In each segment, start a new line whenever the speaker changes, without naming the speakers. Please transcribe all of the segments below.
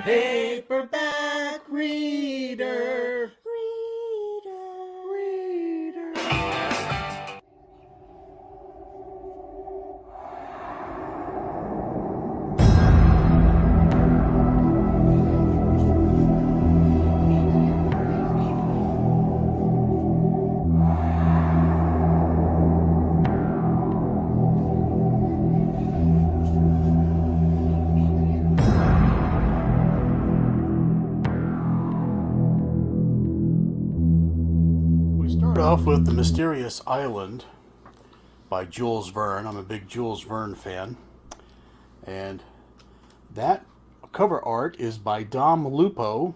Paperback reader. Start off with The Mysterious Island by Jules Verne. I'm a big Jules Verne fan. And that cover art is by Dom Lupo,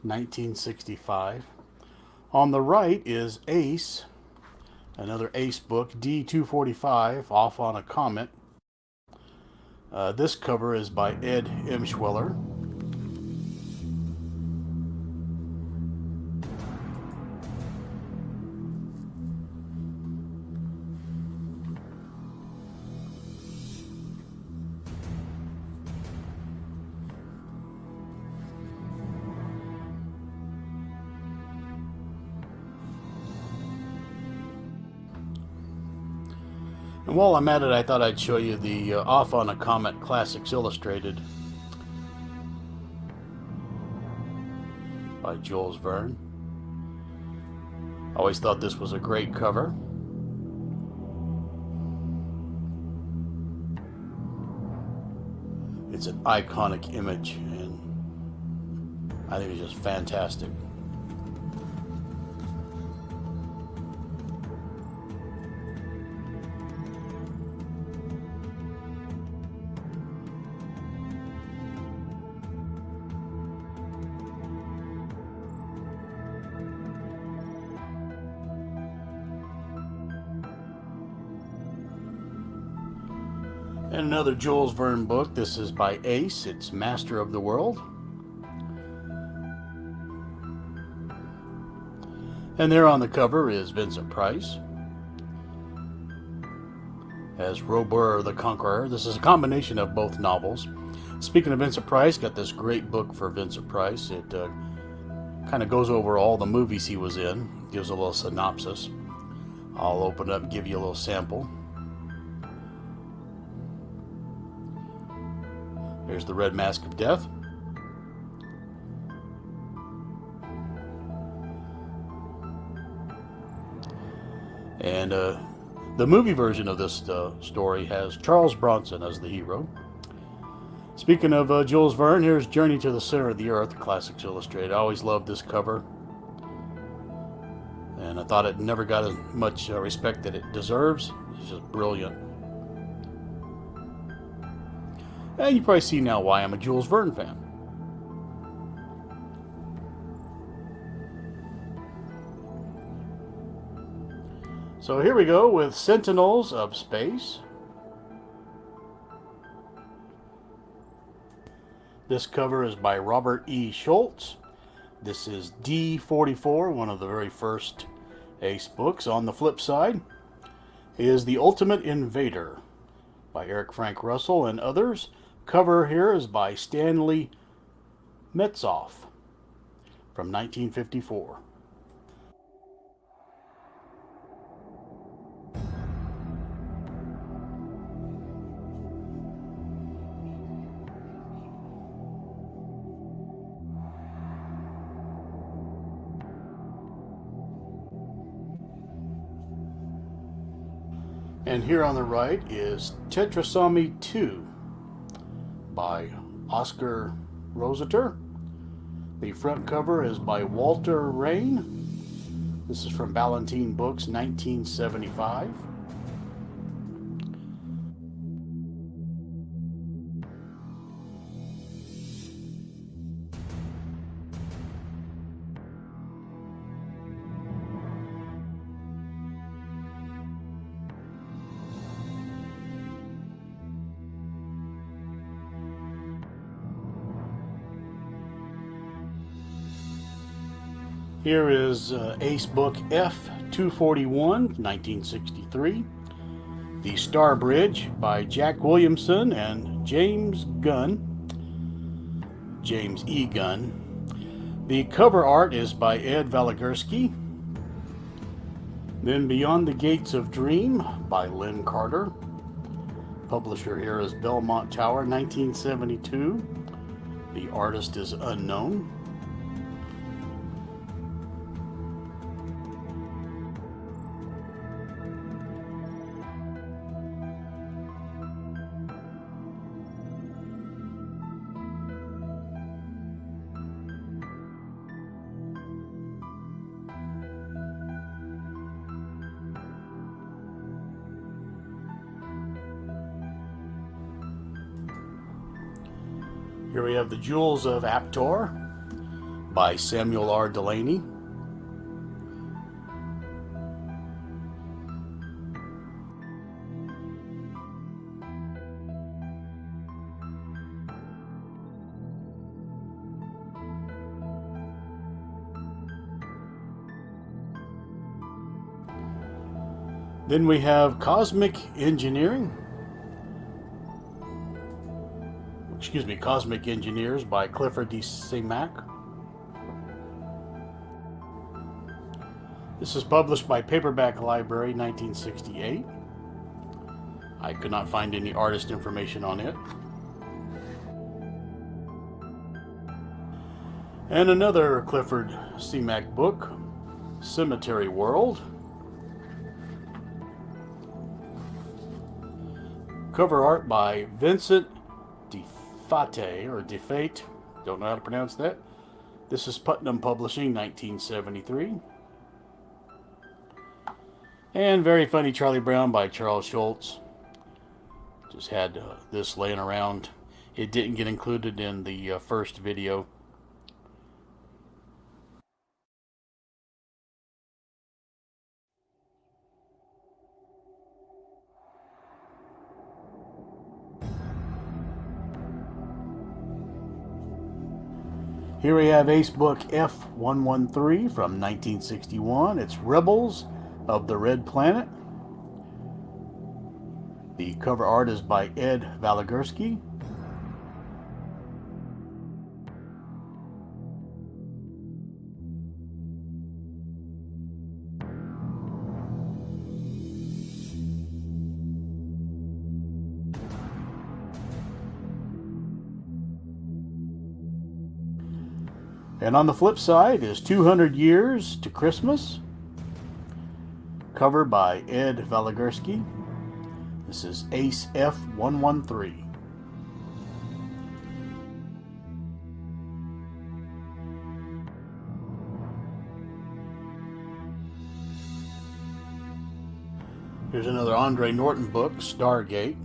1965. On the right is Ace, another Ace book, D245, Off on a Comet. This cover is by Ed Emshwiller. And while I'm at it, I thought I'd show you the Off on a Comet Classics Illustrated by Jules Verne. I always thought this was a great cover. It's an iconic image, and I think it's just fantastic. And another Jules Verne book. This is by Ace. It's Master of the World. And there on the cover is Vincent Price as Robur the Conqueror. This is a combination of both novels. Speaking of Vincent Price, got this great book for Vincent Price. It kind of goes over all the movies he was in, gives a little synopsis. I'll open it up and give you a little sample. There's The Red Mask of Death. And the movie version of this story has Charles Bronson as the hero. Speaking of Jules Verne, here's Journey to the Center of the Earth, Classics Illustrated. I always loved this cover. And I thought it never got as much respect that it deserves. It's just brilliant. And you probably see now why I'm a Jules Verne fan. So here we go with Sentinels of Space. This cover is by Robert E. Schultz. This is D44, one of the very first Ace books. On the flip side is The Ultimate Invader by Eric Frank Russell and others. Cover here is by Stanley Metzoff from 1954. And here on the right is Tetrasomy 2 by Oscar Roseter. The front cover is by Walter Rain. This is from Ballantine Books, 1975. Here is Ace Book F241, 1963. The Star Bridge by Jack Williamson and James Gunn. James E. Gunn. The cover art is by Ed Valigursky. Then Beyond the Gates of Dream by Lynn Carter. Publisher here is Belmont Tower, 1972. The artist is unknown. Here we have The Jewels of Aptor by Samuel R. Delaney. Then we have Cosmic Engineers by Clifford D. Simak. This is published by Paperback Library, 1968. I could not find any artist information on it. And another Clifford Simak book, Cemetery World. Cover art by Vincent DeFate, don't know how to pronounce that. This is Putnam Publishing, 1973. And Very Funny Charlie Brown by Charles Schulz. Just had this laying around. It didn't get included in the first video. Here we have Ace Book F113 from 1961. It's Rebels of the Red Planet. The cover art is by Ed Valigursky. And on the flip side is 200 Years to Christmas, cover by Ed Valigursky. This is Ace F113. Here's another Andre Norton book, Stargate.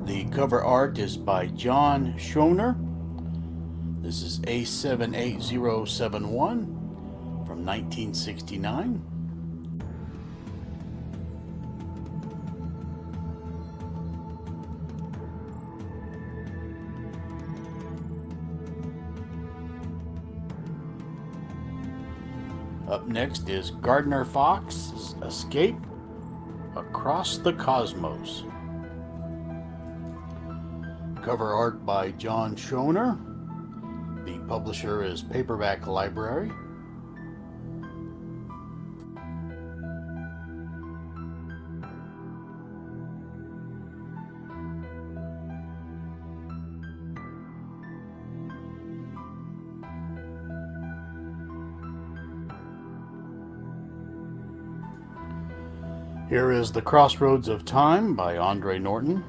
The cover art is by John Schoner. This is A78071 from 1969. Up next is Gardner Fox's Escape Across the Cosmos. Cover art by John Schoner. The publisher is Paperback Library. Here is The Crossroads of Time by Andre Norton.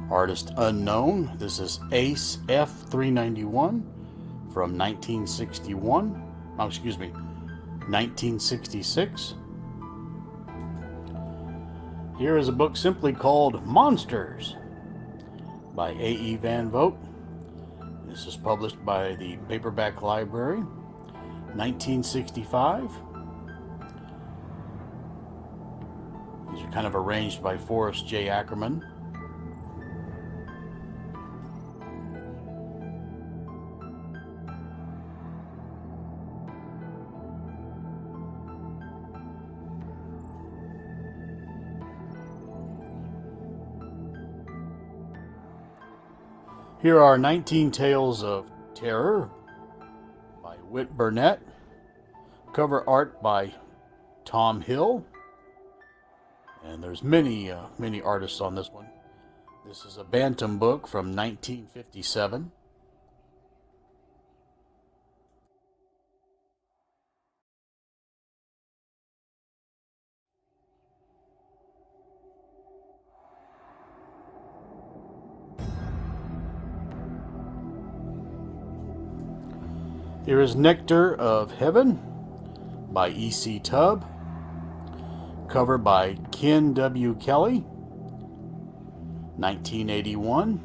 Artist unknown. This is Ace F391 from 1966. Here is a book simply called Monsters by A.E. Van Vogt. This is published by the Paperback Library, 1965. These are kind of arranged by Forrest J. Ackerman. Here are 19 Tales of Terror by Whit Burnett. Cover art by Tom Hill. And there's many artists on this one. This is a Bantam book from 1957. Here is Nectar of Heaven by E.C. Tubb. Cover by Ken W. Kelly. 1981.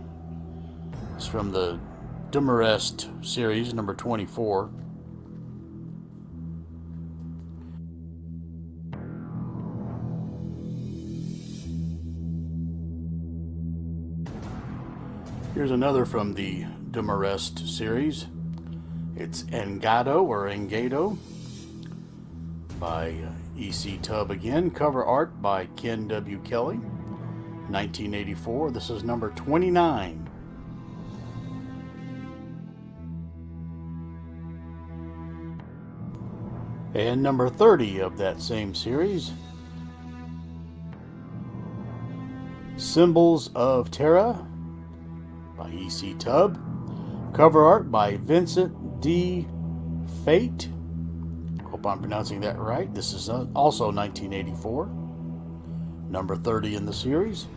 It's from the Demarest series, number 24. Here's another from the Demarest series. It's Engado or Engado by E.C. Tubb again. Cover art by Ken W. Kelly. 1984. This is number 29. And number 30 of that same series, Symbols of Terra by E.C. Tubb. Cover art by Vincent D. Fate. Hope I'm pronouncing that right. This is also 1984. Number 30 in the series.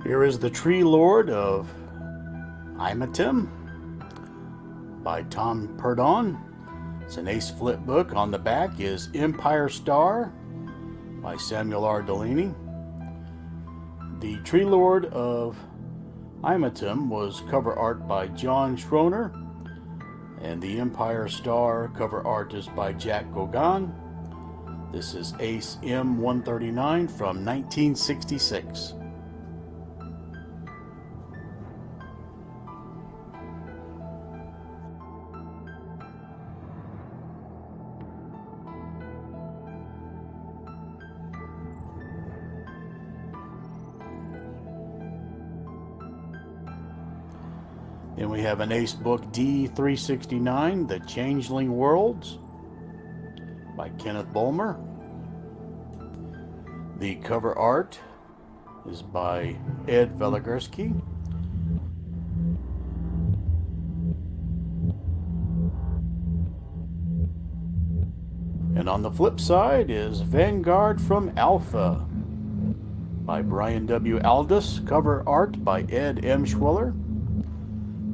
Here is The Tree Lord of Imatim by Tom Purdon. It's an ace flip book. On the back is Empire Star by Samuel R. Delaney. The Tree Lord of Imatim was cover art by John Schroner, and the Empire Star cover art is by Jack Gauguin. This is Ace M139 from 1966. Then we have an ace book D369, The Changeling Worlds by Kenneth Bulmer. The cover art is by Ed Veligersky. And on the flip side is Vanguard from Alpha by Brian W. Aldiss. Cover art by Ed M. Schwiller.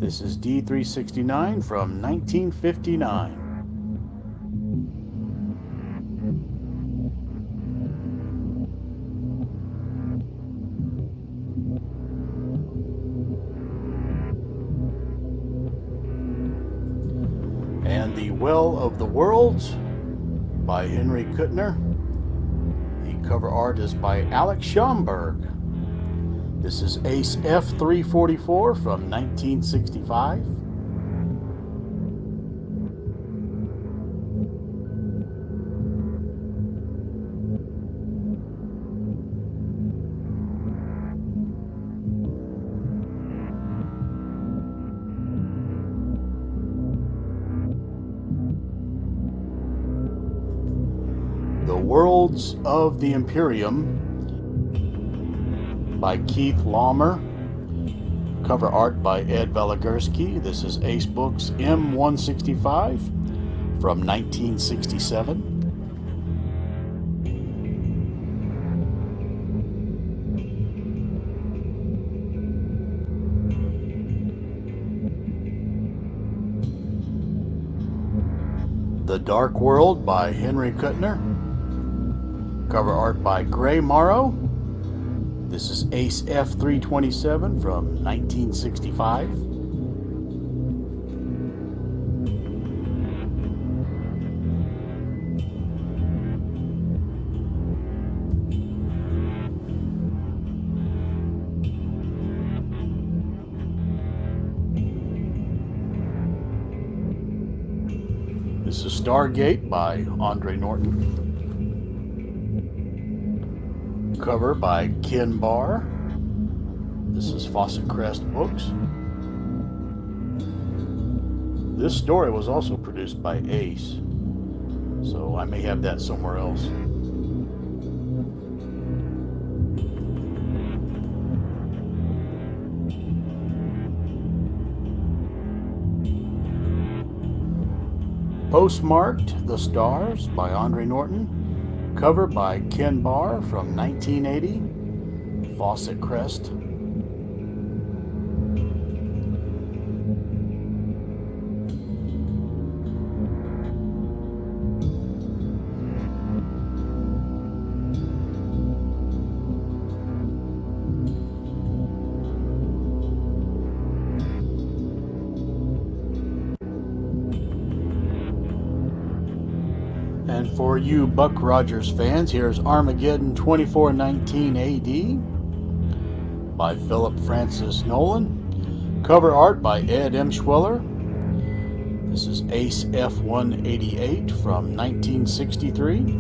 This is D369 from 1959. And The Well of the Worlds by Henry Kuttner. The cover art is by Alex Schomburg. This is Ace F344 from 1965. The Worlds of the Imperium by Keith Laumer. Cover art by Ed Veligersky. This is Ace Books M165 from 1967. The Dark World by Henry Kuttner. Cover art by Gray Morrow. This is Ace F327 from 1965. This is Stargate by Andre Norton. Cover by Ken Barr. This is Fawcett Crest Books. This story was also produced by Ace, so I may have that somewhere else. Postmarked The Stars by Andre Norton. Cover by Ken Barr from 1980. Fawcett Crest. And for you Buck Rogers fans, here's Armageddon 2419 AD by Philip Francis Nolan. Cover art by Ed Emschweller. This is Ace F188 from 1963.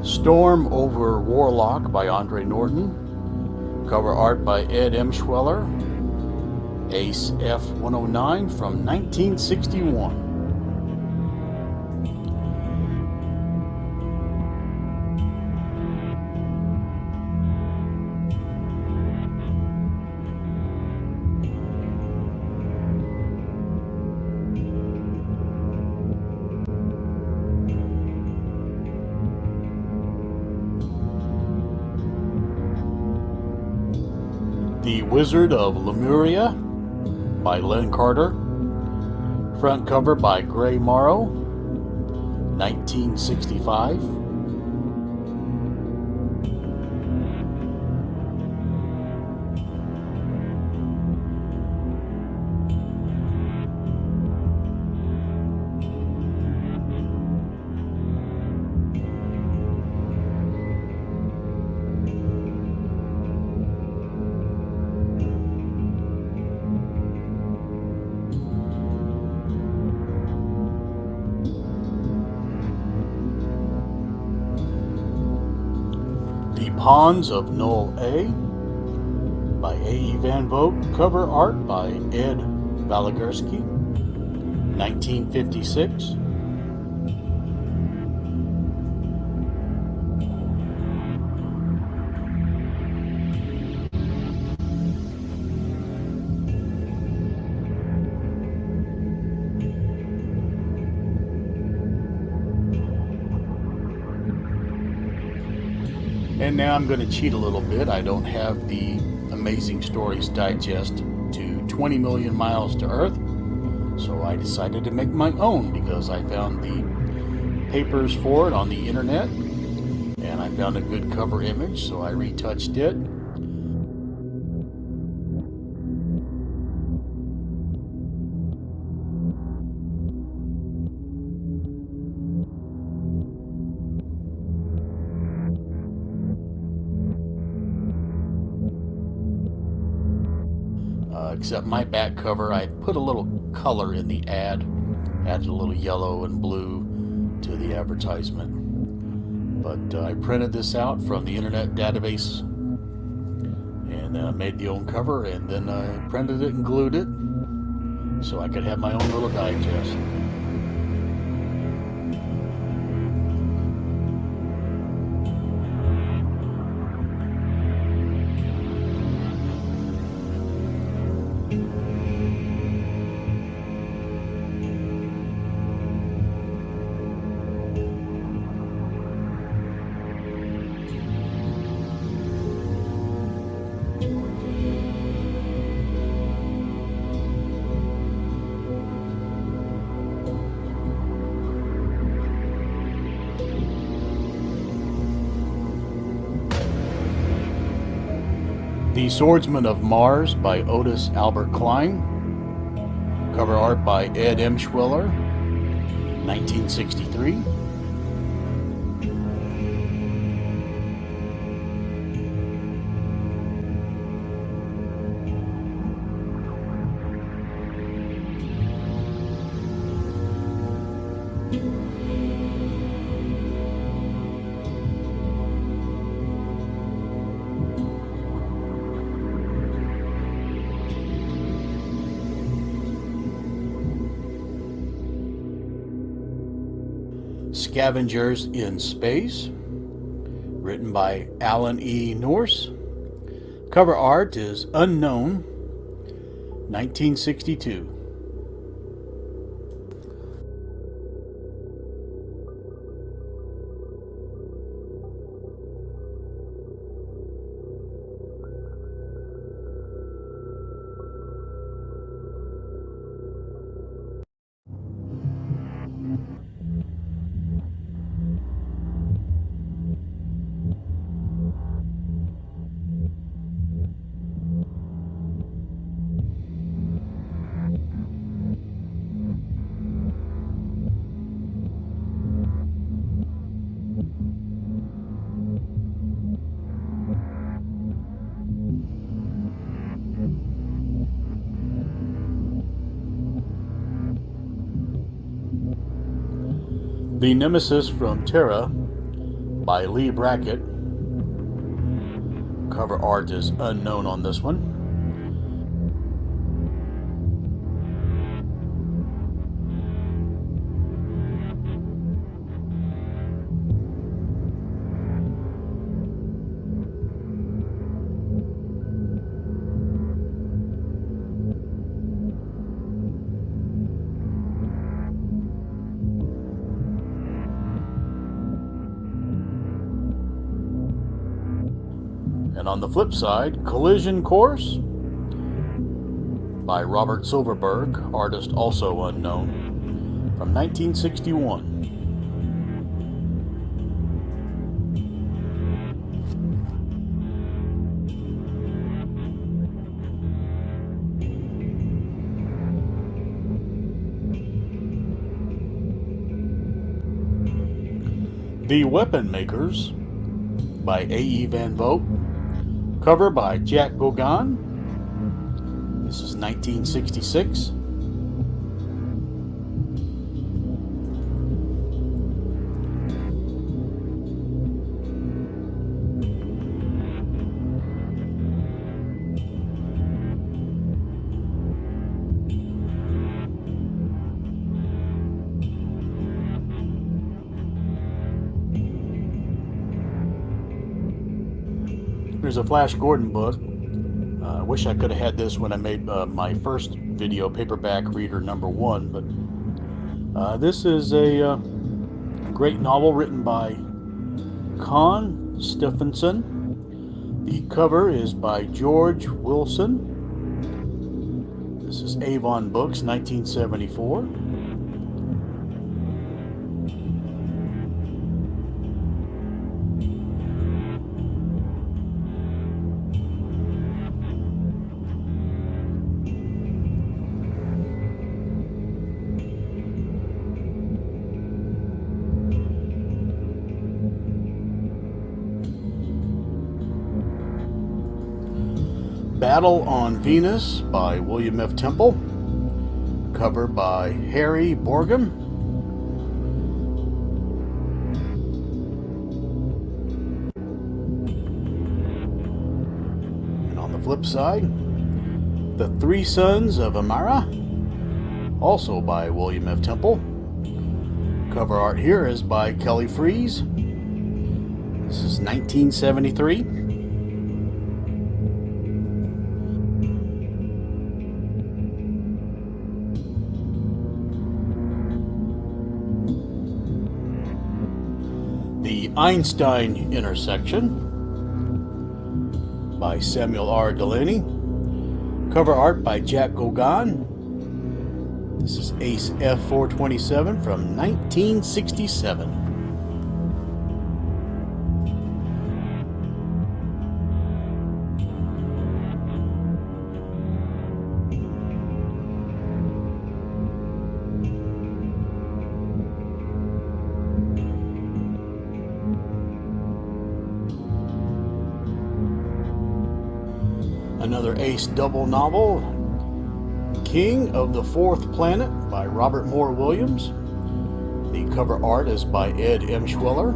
Storm Over Warlock by Andre Norton. Cover art by Ed Emschweller. Ace F109 from 1961. The Wizard of Lemuria by Len Carter. Front cover by Gray Morrow, 1965. The Pawns of Null A by A.E. Van Vogt. Cover art by Ed Valigersky, 1956. And now I'm going to cheat a little bit. I don't have the Amazing Stories Digest to 20 Million Miles to Earth, so I decided to make my own because I found the papers for it on the internet, and I found a good cover image, so I retouched it. Except my back cover, I put a little color in the ad, added a little yellow and blue to the advertisement. But I printed this out from the internet database and made the own cover, and then I printed it and glued it so I could have my own little digest. The Swordsman of Mars by Otis Albert Klein. Cover art by Ed Emshwiller, 1963. Scavengers in Space, written by Alan E. Norse. Cover art is unknown, 1962. The Nemesis from Terra by Lee Brackett. Cover art is unknown on this one. And on the flip side, Collision Course by Robert Silverberg, artist also unknown, from 1961. The Weapon Makers by A.E. Van Vogt. Cover by Jack Gauguin. This is 1966. Here's a Flash Gordon book. I wish I could have had this when I made my first video, Paperback Reader #1, but this is a great novel written by Con Stephenson. The cover is by George Wilson. This is Avon Books, 1974. Battle on Venus by William F. Temple. Cover by Harry Borgum. flip side, The Three Sons of Amara, also by William F. Temple. Cover art here is by Kelly Freas. This is 1973. The Einstein Intersection by Samuel R. Delaney. Cover art by Jack Gauguin. This is Ace F427 from 1967. Another Ace double novel, King of the Fourth Planet by Robert Moore Williams. The cover art is by Ed M. Schweller.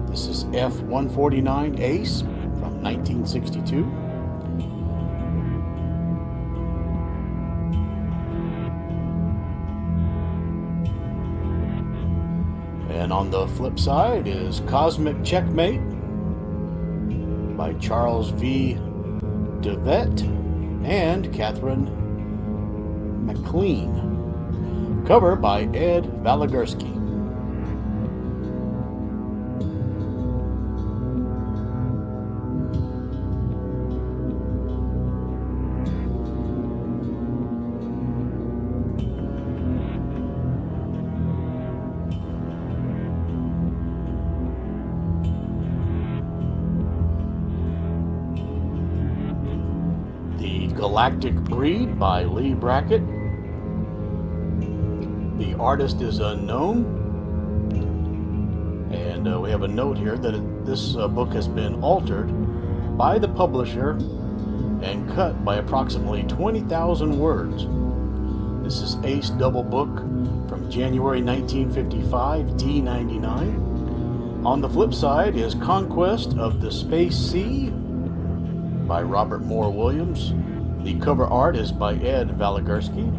This is F149 Ace from 1962. And on the flip side is Cosmic Checkmate by Charles V. DeVette and Catherine McLean. Cover by Ed Valigursky. Galactic Breed by Lee Brackett. The artist is unknown. And we have a note here that this book has been altered by the publisher and cut by approximately 20,000 words. This is Ace Double Book from January 1955, D99. On the flip side is Conquest of the Space Sea by Robert Moore Williams. The cover art is by Ed Valigursky.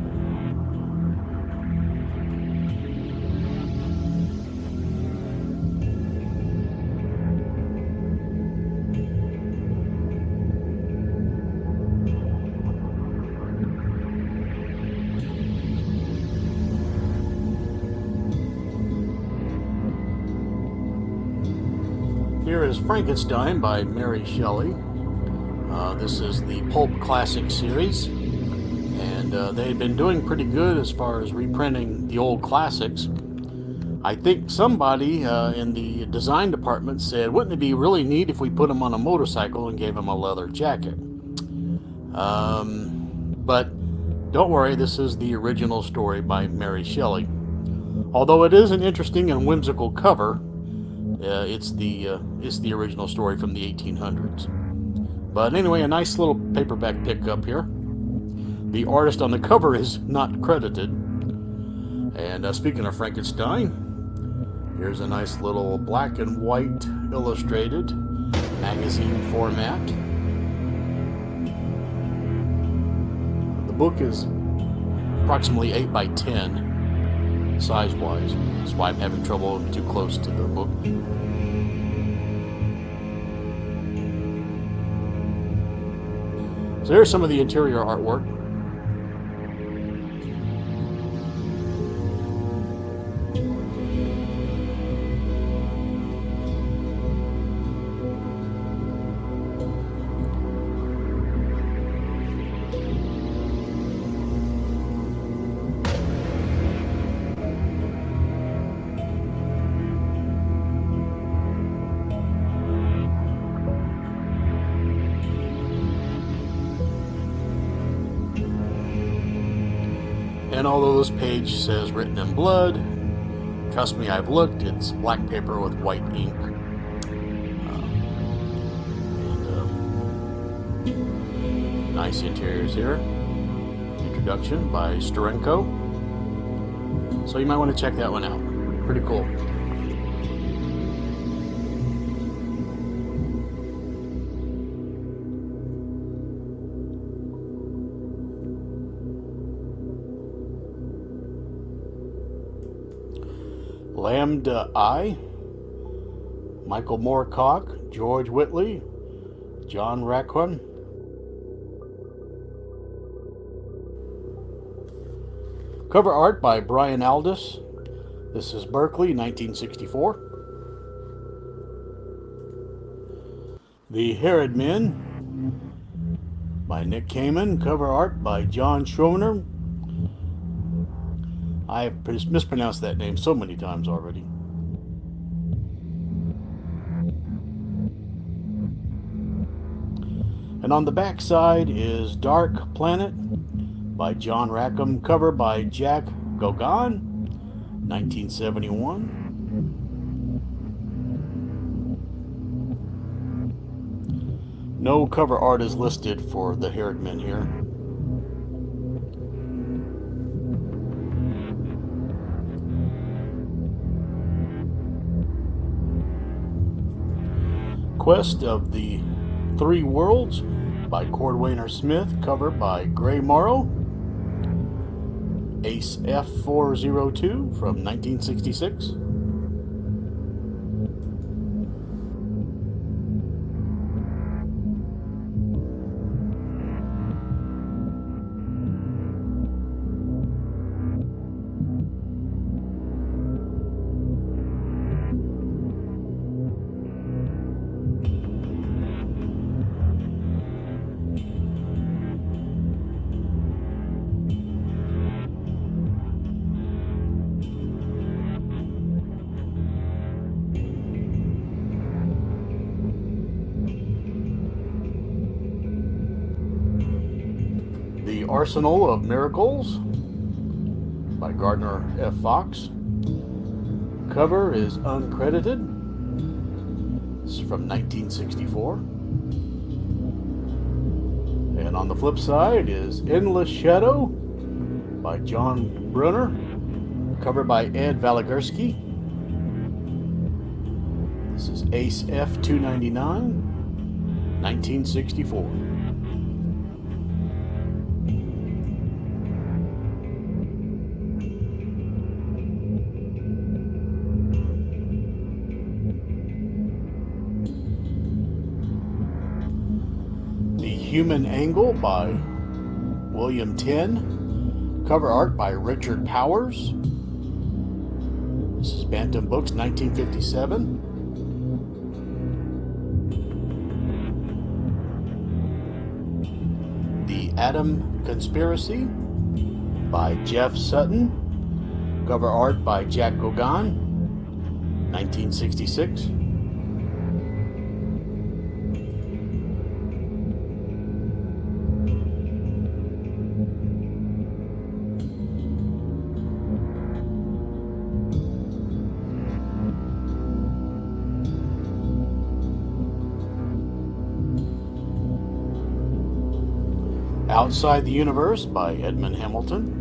Here is Frankenstein by Mary Shelley. This is the Pulp Classic series, and they had been doing pretty good as far as reprinting the old classics. I think somebody in the design department said, wouldn't it be really neat if we put him on a motorcycle and gave him a leather jacket? But don't worry, this is the original story by Mary Shelley. Although it is an interesting and whimsical cover, it's the original story from the 1800s. But anyway, a nice little paperback pickup here. The artist on the cover is not credited. And speaking of Frankenstein, here's a nice little black and white illustrated magazine format. The book is approximately 8 by 10 size-wise. That's why I'm having trouble too close to the book. So here's some of the interior artwork. And although this page says written in blood, trust me, I've looked, it's black paper with white ink. Nice interiors here. Introduction by Sterenko. So you might want to check that one out. Pretty cool. Lambda I, Michael Moorcock, George Whitley, John Rackham. Cover art by Brian Aldiss. This is Berkeley, 1964. The Herod Men by Nick Kamen. Cover art by John Schroner. I have mispronounced that name so many times already. And on the back side is Dark Planet by John Rackham. Cover by Jack Gauguin, 1971. No cover art is listed for the Herod Men here. Quest of the Three Worlds by Cordwainer Smith. Cover by Gray Morrow. Ace F402 from 1966. The Arsenal of Miracles by Gardner F. Fox. Cover is uncredited. This is from 1964. And on the flip side is Endless Shadow by John Brunner. Cover by Ed Valigursky. This is Ace F299, 1964. Human Angle by William Tenn. Cover art by Richard Powers. This is Bantam Books, 1957. The Atom Conspiracy by Jeff Sutton. Cover art by Jack Gauguin, 1966. Outside the Universe by Edmund Hamilton.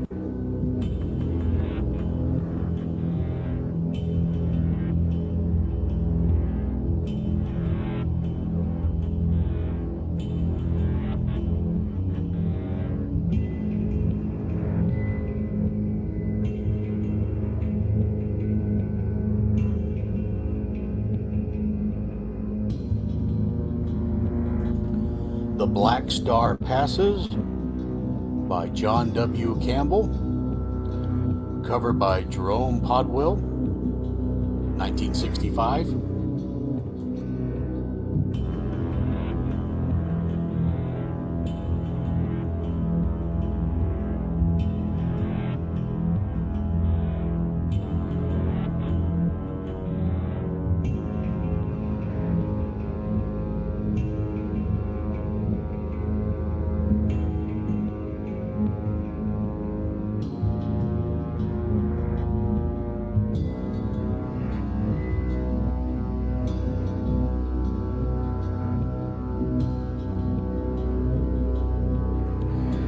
The Black Star Passes by John W. Campbell. Cover by Jerome Podwell, 1965.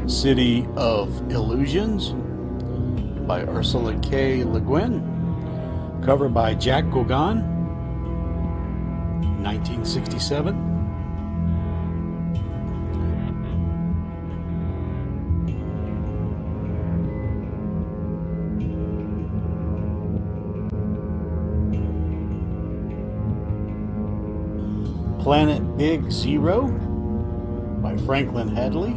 City of Illusions by Ursula K. Le Guin. Cover by Jack Gauguin, 1967. Planet Big Zero by Franklin Hadley.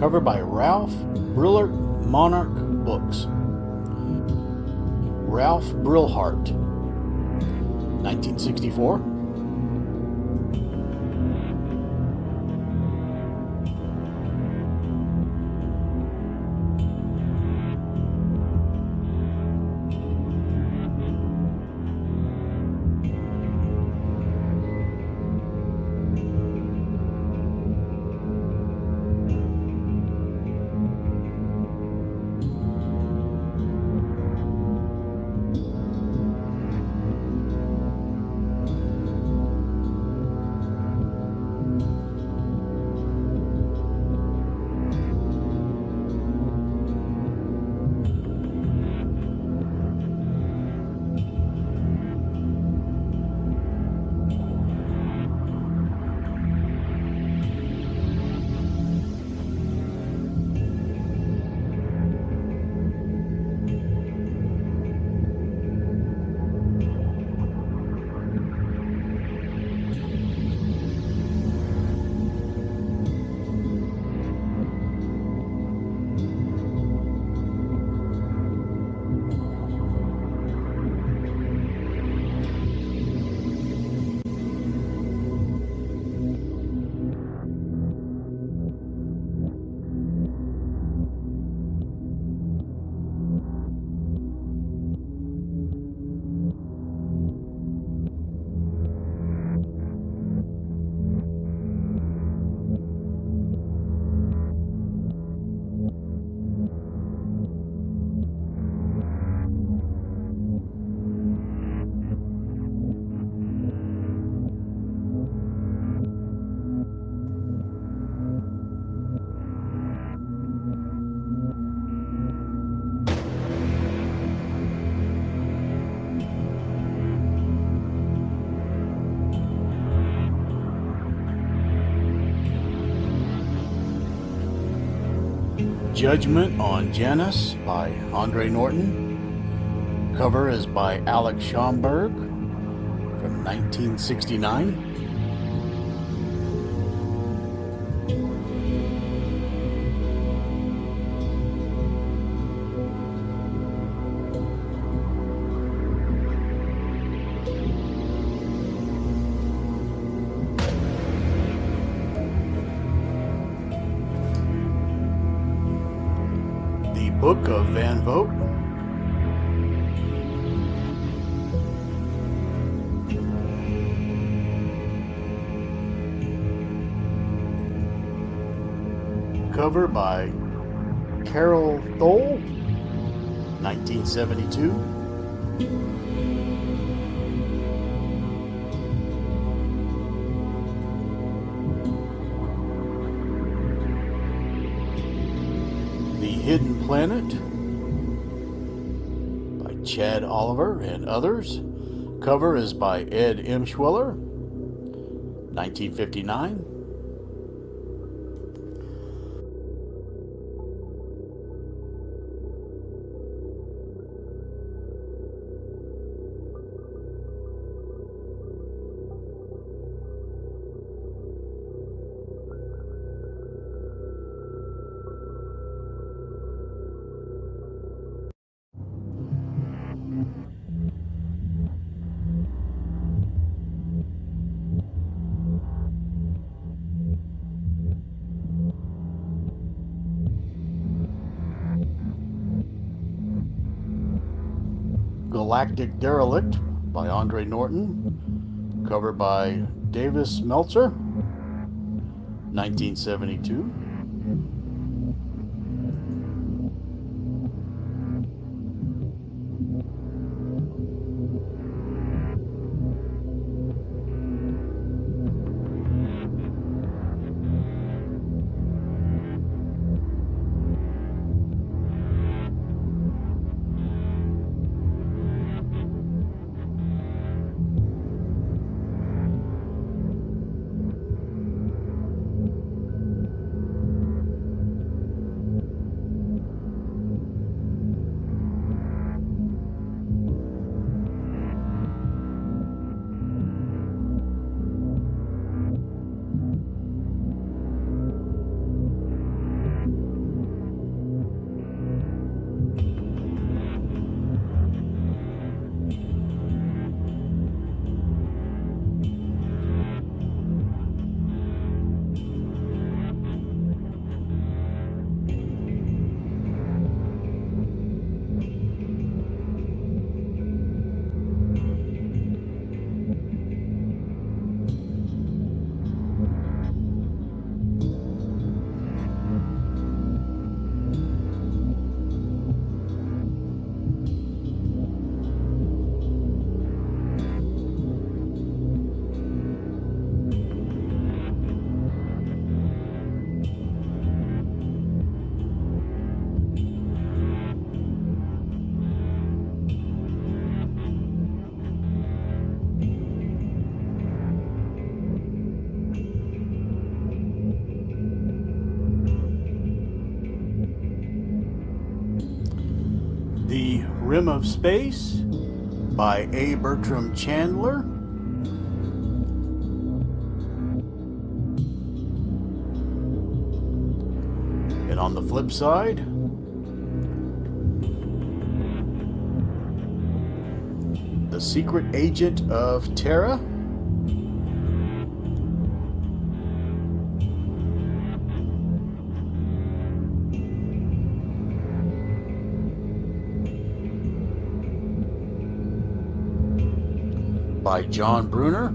Cover by Ralph Brillart, Monarch Books. Ralph Brillhart, 1964. Judgment on Janus by Andre Norton. Cover is by Alex Schomburg from 1969. Book of Van Vogt. Cover by Carol Thole, 1972. Hidden Planet by Chad Oliver and others. Cover is by Ed Emshwiller, 1959. Galactic Derelict by Andre Norton. Cover by Davis Meltzer, 1972. Rim of Space by A. Bertram Chandler. And on the flip side, The Secret Agent of Terra by John Brunner.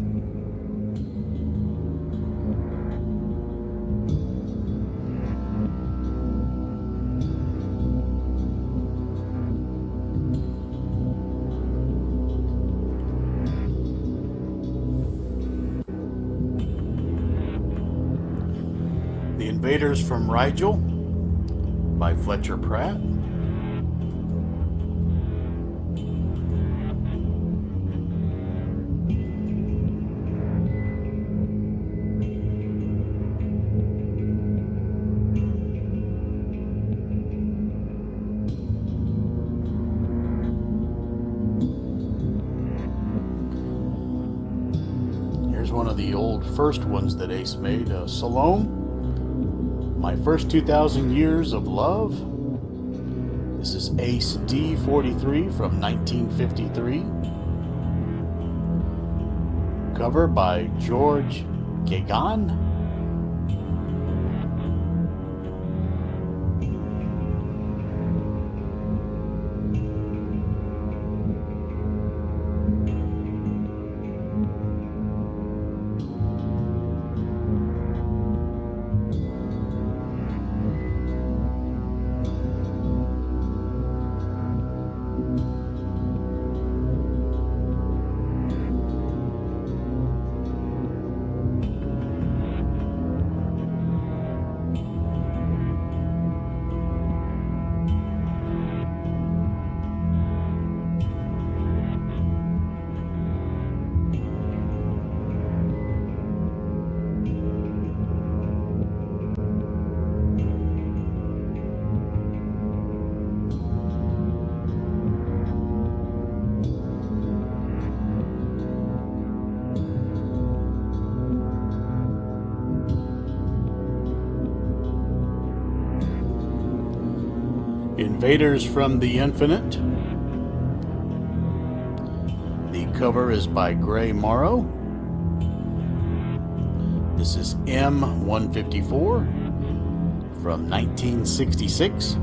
The Invaders from Rigel by Fletcher Pratt. Here's one of the old first ones that Ace made, Salome, My First 2,000 Years of Love. This is Ace D43 from 1953. Cover by George Gagan. Invaders from the Infinite. The cover is by Gray Morrow. This is M154 from 1966.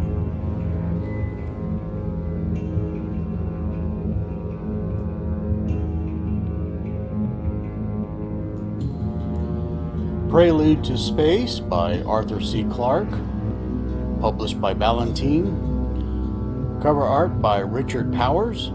Prelude to Space by Arthur C. Clarke, published by Ballantine. Cover art by Richard Powers.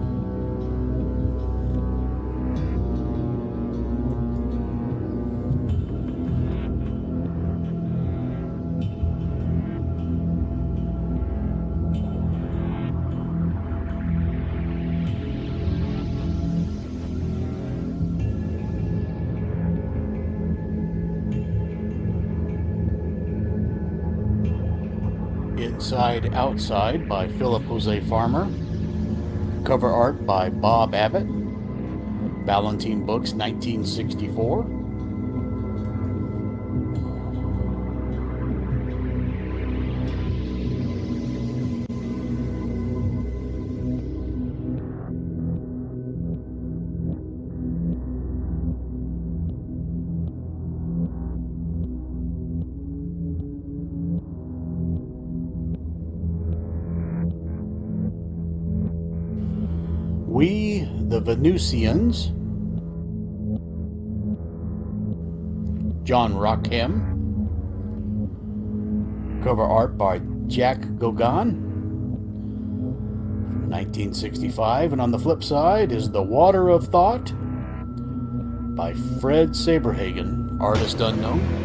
Inside Outside by Philip Jose Farmer. Cover art by Bob Abbott. Ballantine Books, 1964. We, the Venusians, John Rockham. Cover art by Jack Gauguin, 1965. And on the flip side is The Water of Thought by Fred Saberhagen, artist unknown.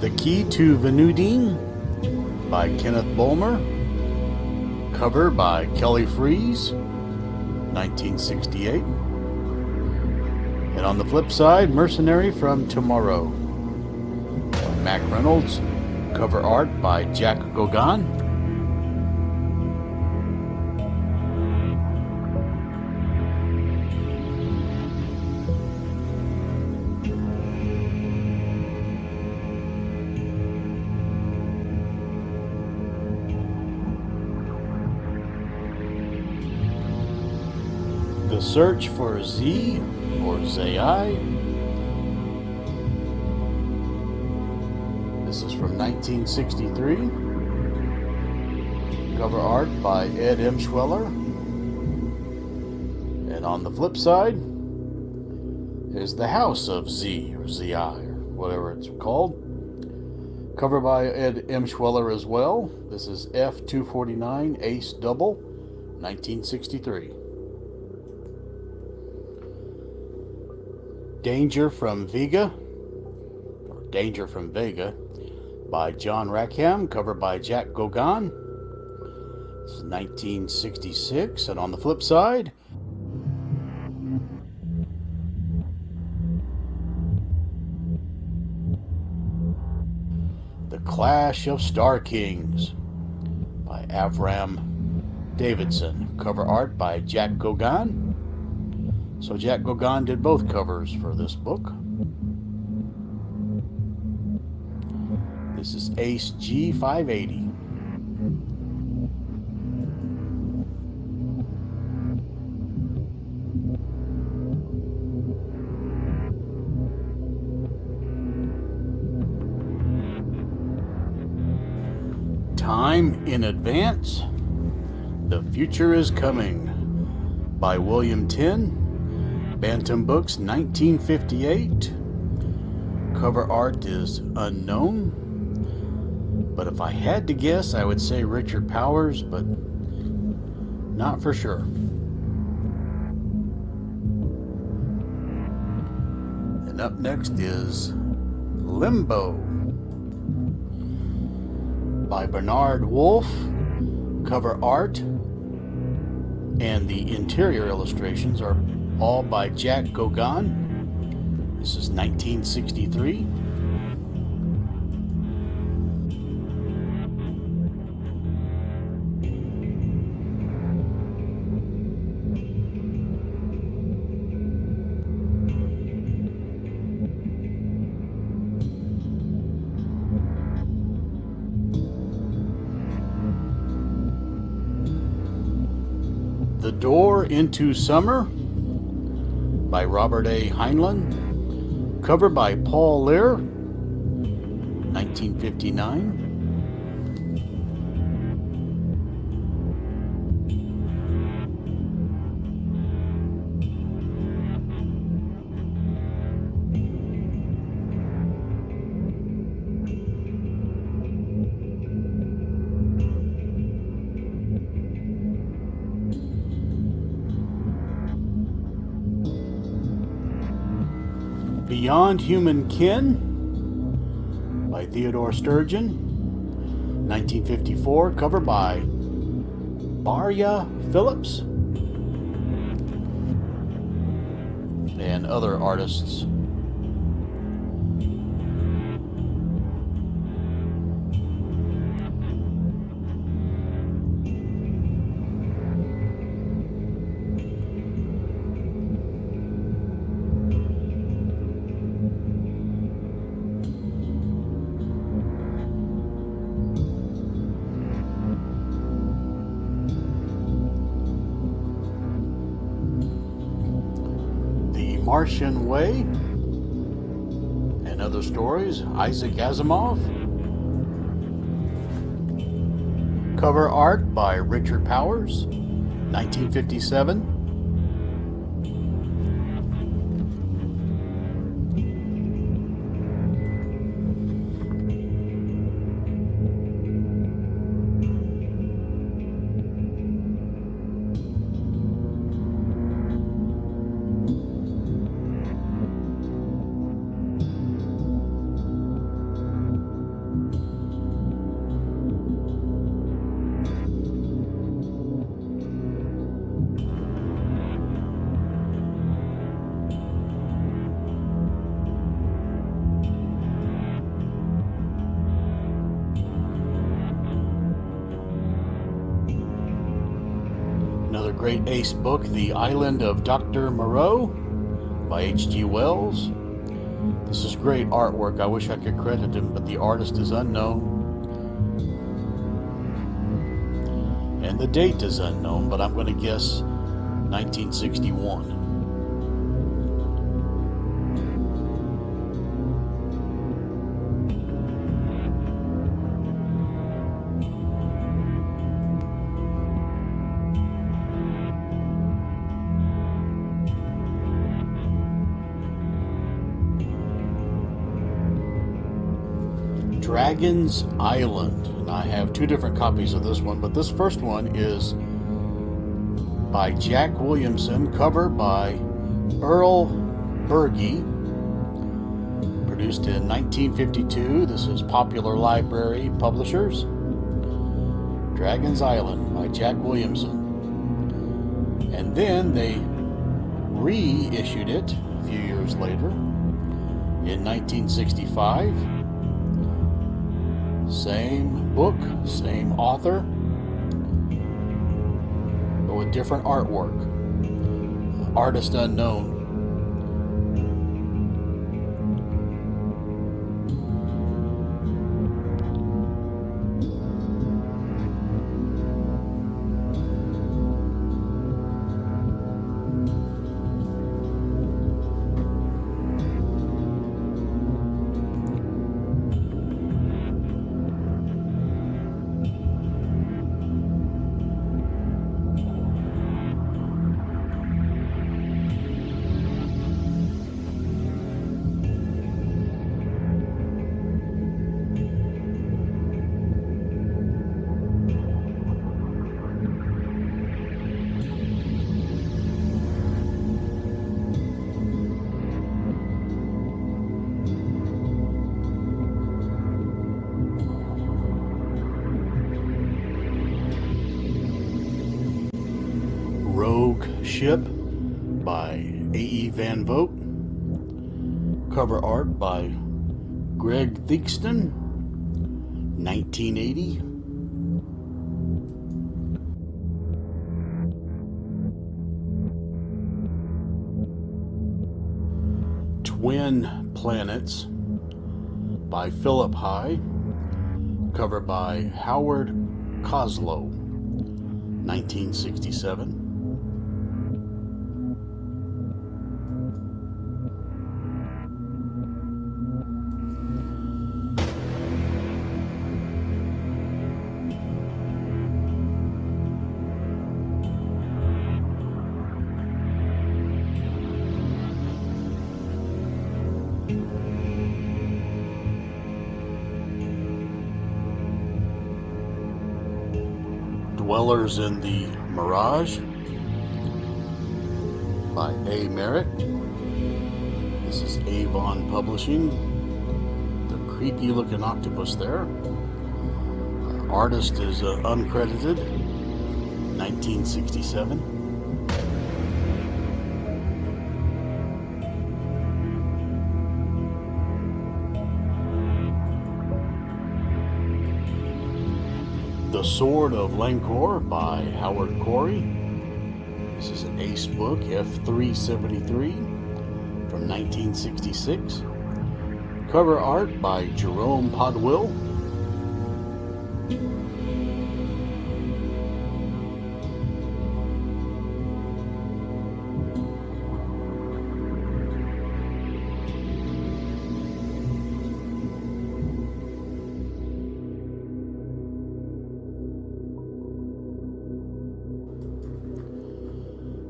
The The Key to Venudine by Kenneth Bulmer. Cover by Kelly Freas, 1968. And on the flip side, Mercenary from Tomorrow by Mac Reynolds. Cover art by Jack Gauguin. The Search for Z, or Zai. This is from 1963. Cover art by Ed Emshweller. And on the flip side is The House of Z, or Zi, or whatever it's called. Cover by Ed Emshweller as well. This is F249 Ace Double, 1963. Danger from Vega by John Rackham, cover by Jack Gauguin. This is 1966, and on the flip side, The Clash of Star Kings by Avram Davidson, cover art by Jack Gauguin. So Jack Gauguin did both covers for this book. This is Ace G580. Time in Advance. The Future is Coming by William Tinn. Bantam Books, 1958. Cover art is unknown, but if I had to guess, I would say Richard Powers, but not for sure. And up next is Limbo by Bernard Wolfe. Cover art and the interior illustrations are all by Jack Gauguin. This is 1963. The Door into Summer by Robert A. Heinlein. Cover by Paul Lear, 1959. Beyond Human Kin by Theodore Sturgeon, 1954, cover by Barya Phillips and other artists. Martian Way and Other Stories, Isaac Asimov. Cover art by Richard Powers, 1957. great ace book, The Island of Dr. Moreau by H.G. Wells. This is great artwork. I wish I could credit him, but the artist is unknown. And the date is unknown, but I'm going to guess 1961. Dragon's Island, and I have two different copies of this one, but this first one is by Jack Williamson, cover by Earl Berge, produced in 1952. This is Popular Library Publishers. Dragon's Island by Jack Williamson. And then they reissued it a few years later in 1965. Same book, same author, but with different artwork. Artist unknown. Rogue Ship by A.E. Van Vogt. Cover art by Greg Theakston, 1980. Twin Planets by Philip High. Cover by Howard Coslow, 1967. Dwellers in the Mirage by A. Merritt. This is Avon Publishing. The creepy looking octopus there. Artist is uncredited. 1967. The Sword of Lancor by Howard Corey. This is an ace book, F373 from 1966. Cover art by Jerome Podwill.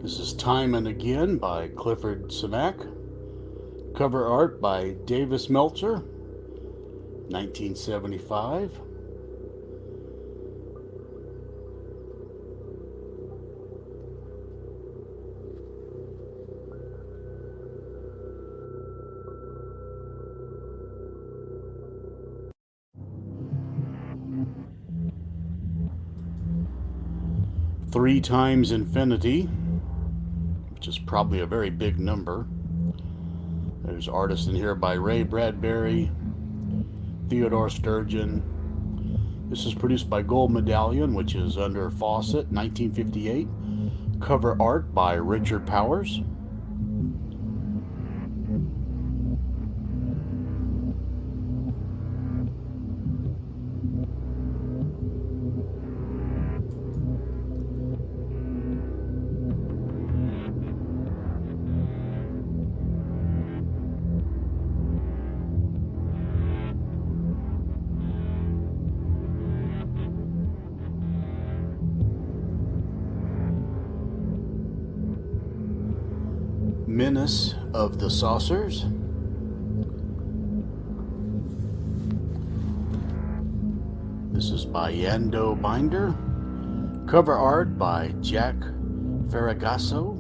This is Time and Again by Clifford Simak. Cover art by Davis Meltzer, 1975. Three Times Infinity, which is probably a very big number. There's artists in here by Ray Bradbury, Theodore Sturgeon. This is produced by Gold Medallion, which is under Fawcett, 1958. Cover art by Richard Powers. Menace of the Saucers. This is by Yando Binder. Cover art by Jack Ferragasso.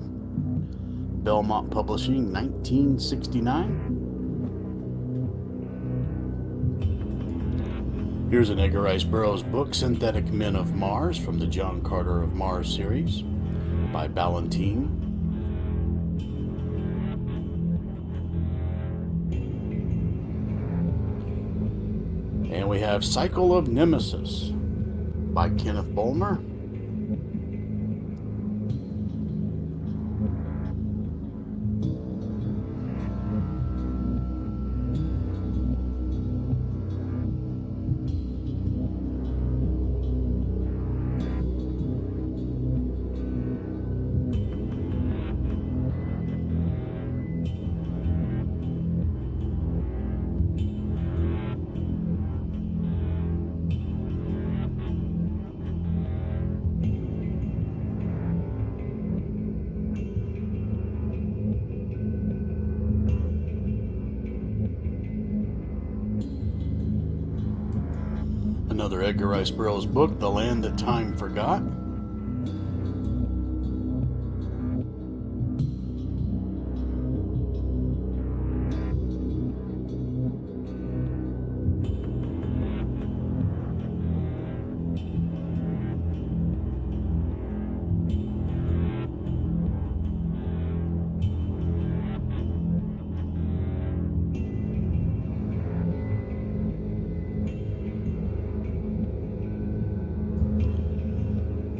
Belmont Publishing, 1969. Here's an Edgar Rice Burroughs book, Synthetic Men of Mars, from the John Carter of Mars series by Ballantine. And we have Cycle of Nemesis by Kenneth Bulmer. Another Edgar Rice Burroughs book, The Land That Time Forgot.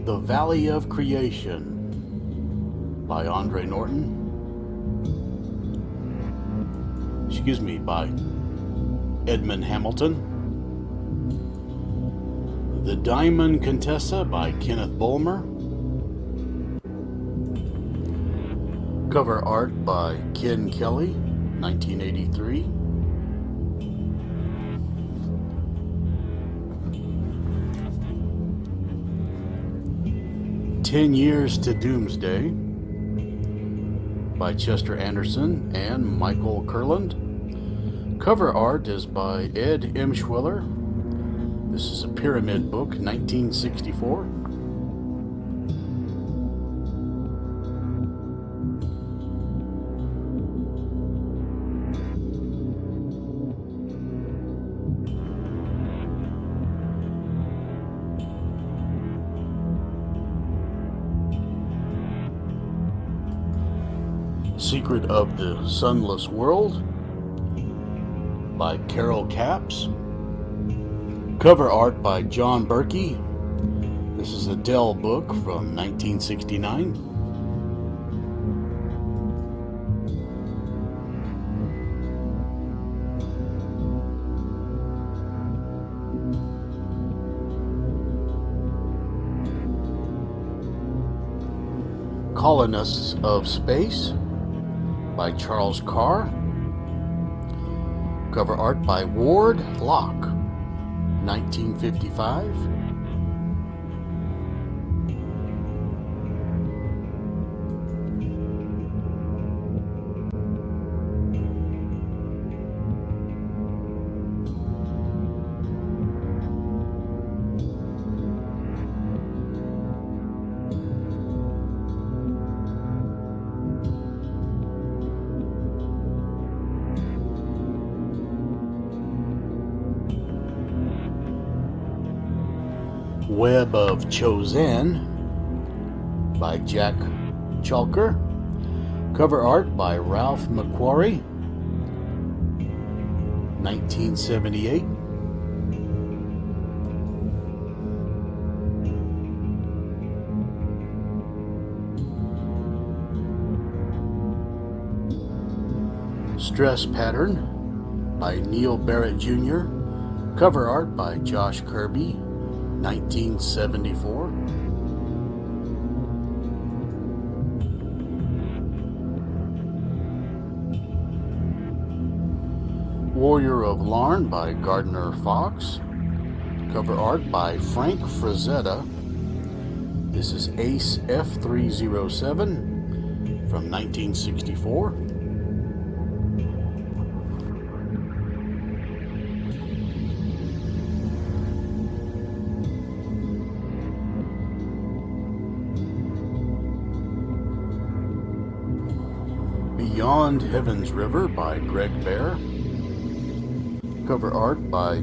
The Valley of Creation by Andre Norton. By Edmund Hamilton. The Diamond Contessa by Kenneth Bulmer. Cover art by Ken Kelly, 1983. "10 Years to Doomsday" by Chester Anderson and Michael Kurland. Cover art is by Ed Emshwiller. This is a Pyramid book, 1964. Secret of the Sunless World by Carol Capps. Cover art by John Berkey. This is a Dell book from 1969. Colonists of Space by Charles Carr. Cover art by Ward Locke, 1955. Web of Chosen by Jack Chalker. Cover art by Ralph McQuarrie, 1978. Stress Pattern by Neil Barrett Jr. Cover art by Josh Kirby, 1974. Warrior of Larn by Gardner Fox. Cover art by Frank Frazetta. This is Ace F307 from 1964. Beyond Heaven's River by Greg Bear. Cover art by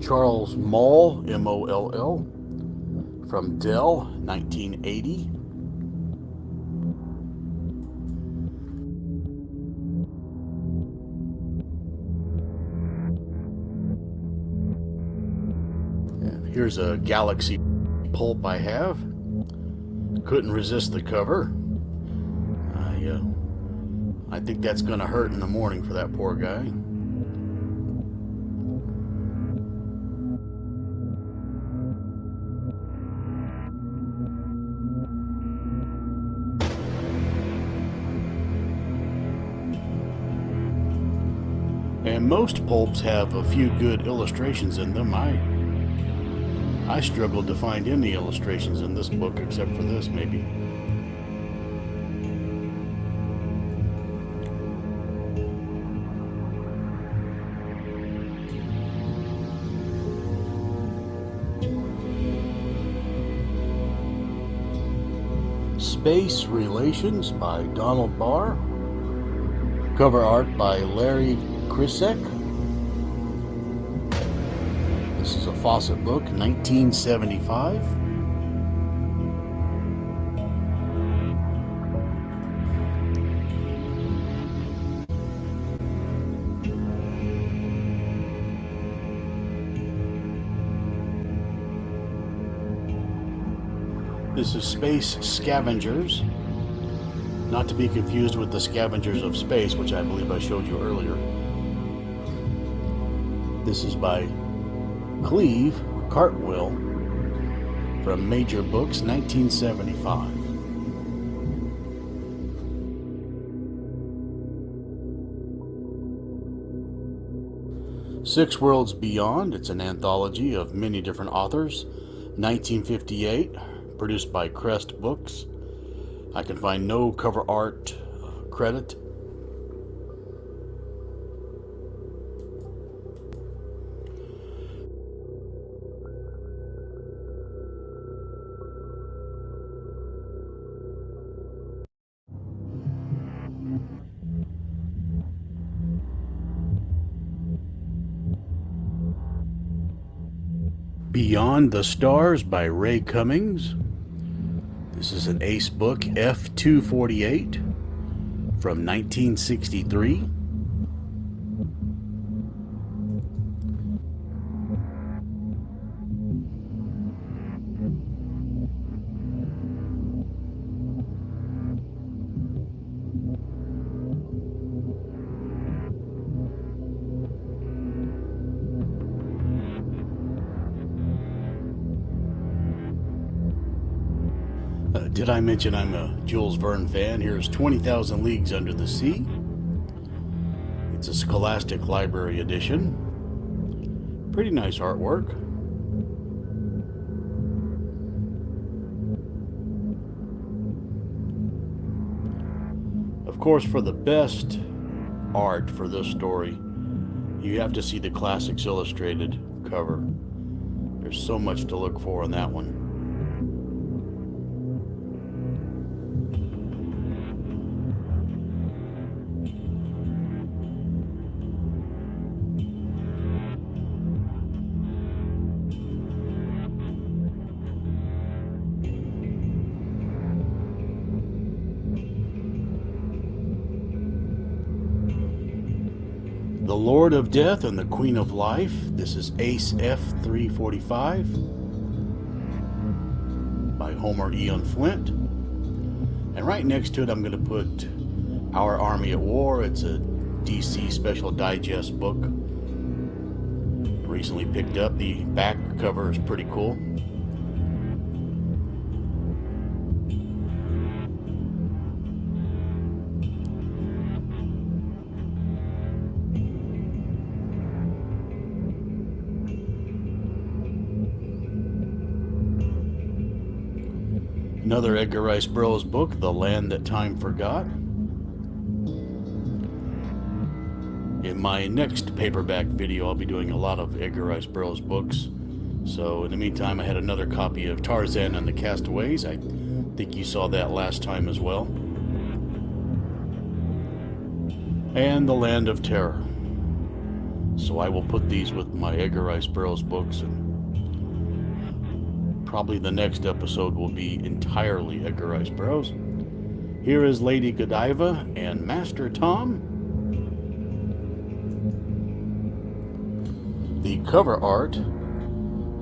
Charles Moll, M-O-L-L, from Dell, 1980. And here's a Galaxy pulp I have. Couldn't resist the cover. I think that's going to hurt in the morning for that poor guy. And most pulps have a few good illustrations in them. I struggled to find any illustrations in this book except for this, maybe. Space Relations by Donald Barr. Cover art by Larry Krisek. This is a Fawcett book, 1975. This is Space Scavengers, not to be confused with the Scavengers of Space, which I believe I showed you earlier. This is by Cleve Cartwell from Major Books, 1975. Six Worlds Beyond, it's an anthology of many different authors, 1958. Produced by Crest Books. I can find no cover art credit. Beyond the Stars by Ray Cummings. This is an Ace book, F248, from 1963. Did I mention I'm a Jules Verne fan? Here's 20,000 Leagues Under the Sea. It's a Scholastic Library edition. Pretty nice artwork. Of course, for the best art for this story, you have to see the Classics Illustrated cover. There's so much to look for in that one. The Lord of Death and the Queen of Life. This is Ace F345 by Homer Eon Flint. And right next to it, I'm going to put Our Army at War. It's a DC Special Digest book. Recently picked up. The back cover is pretty cool. Another Edgar Rice Burroughs book, The Land That Time Forgot. In my next paperback video, I'll be doing a lot of Edgar Rice Burroughs books. So in the meantime, I had another copy of Tarzan and the Castaways. I think you saw that last time as well. And The Land of Terror. So I will put these with my Edgar Rice Burroughs books, and probably the next episode will be entirely Edgar Rice Burroughs. Here is Lady Godiva and Master Tom. The cover art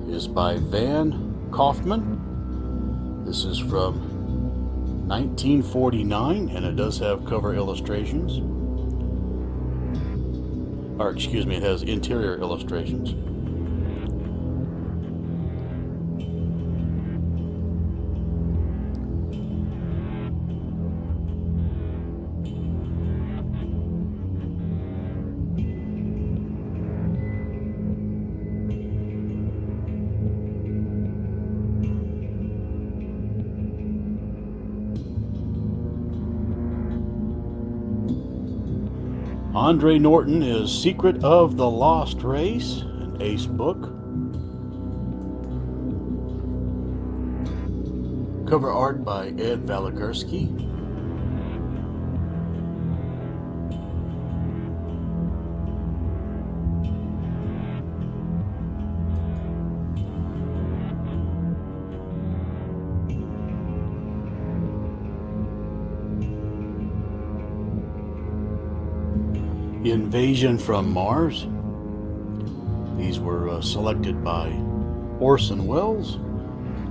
is by Van Kaufman. This is from 1949, and it does have cover illustrations. Or excuse me, it has interior illustrations. Andre Norton is Secret of the Lost Race, an ace book. Cover art by Ed Valigursky. Invasion from Mars. These were selected by Orson Welles.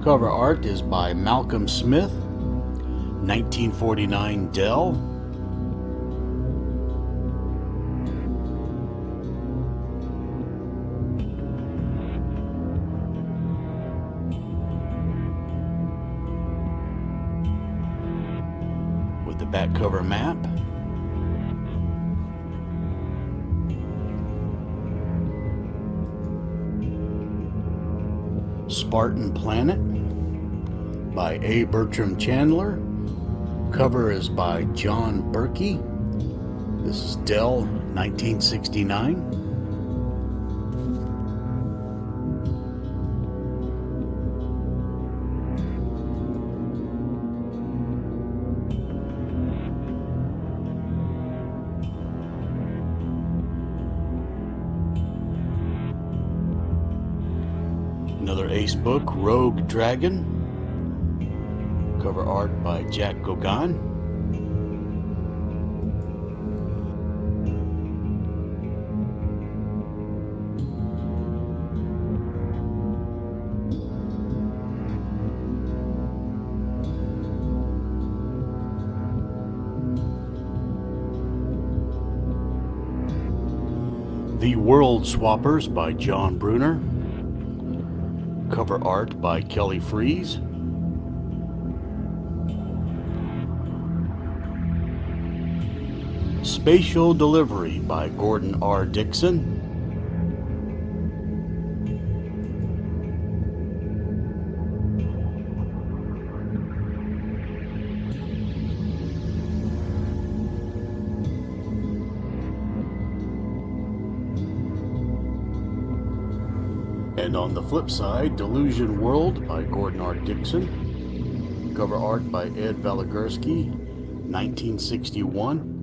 Cover art is by Malcolm Smith, 1949 Dell. With the back cover map. Spartan Planet by A. Bertram Chandler. Cover is by John Berkey. This is Dell, 1969. Another ace book, Rogue Dragon. Cover art by Jack Gauguin. The World Swappers by John Brunner. Cover art by Kelly Freas. Spatial Delivery by Gordon R. Dixon. And on the flip side, Delusion World by Gordon R. Dixon. Cover art by Ed Valigursky, 1961.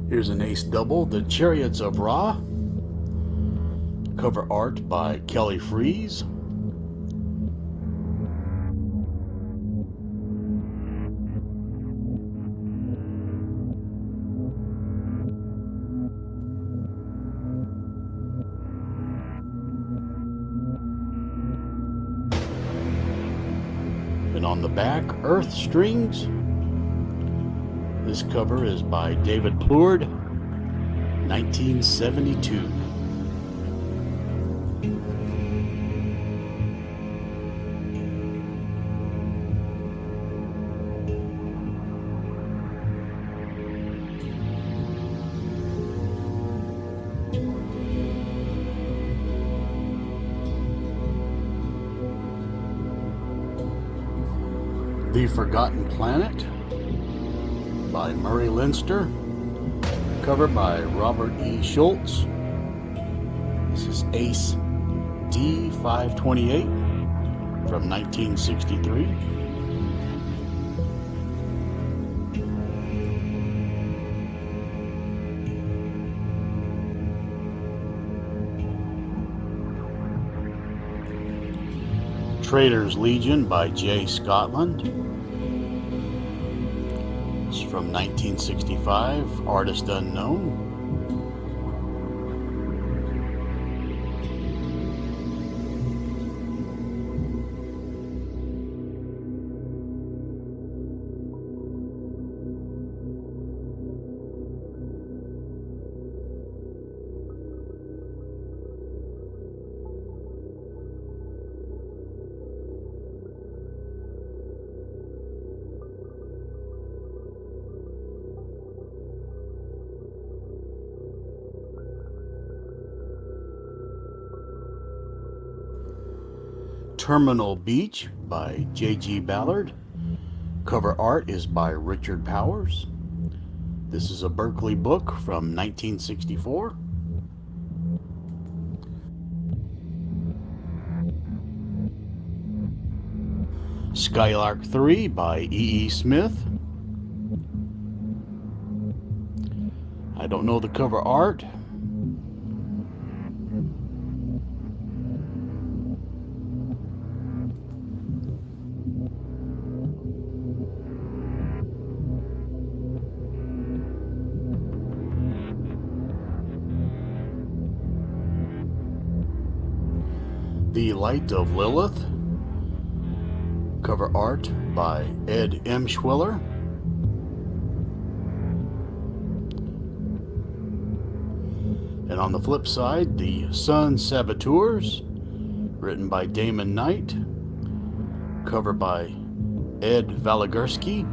Here's an ace double, The Chariots of Ra. Cover art by Kelly Freas. And on the back, Earth Strings. This cover is by David Plourde, 1972. The Forgotten Planet by Murray Leinster, cover by Robert E. Schultz. This is Ace D528 from 1963. Trader's Legion by J. Scotland. It's from 1965, artist unknown. Terminal Beach by J.G. Ballard. Cover art is by Richard Powers. This is a Berkeley book from 1964. Skylark 3 by E.E. Smith. I don't know the cover art. The Light of Lilith, cover art by Ed Emshwiller. And on the flip side, The Sun Saboteurs, written by Damon Knight, cover by Ed Valigursky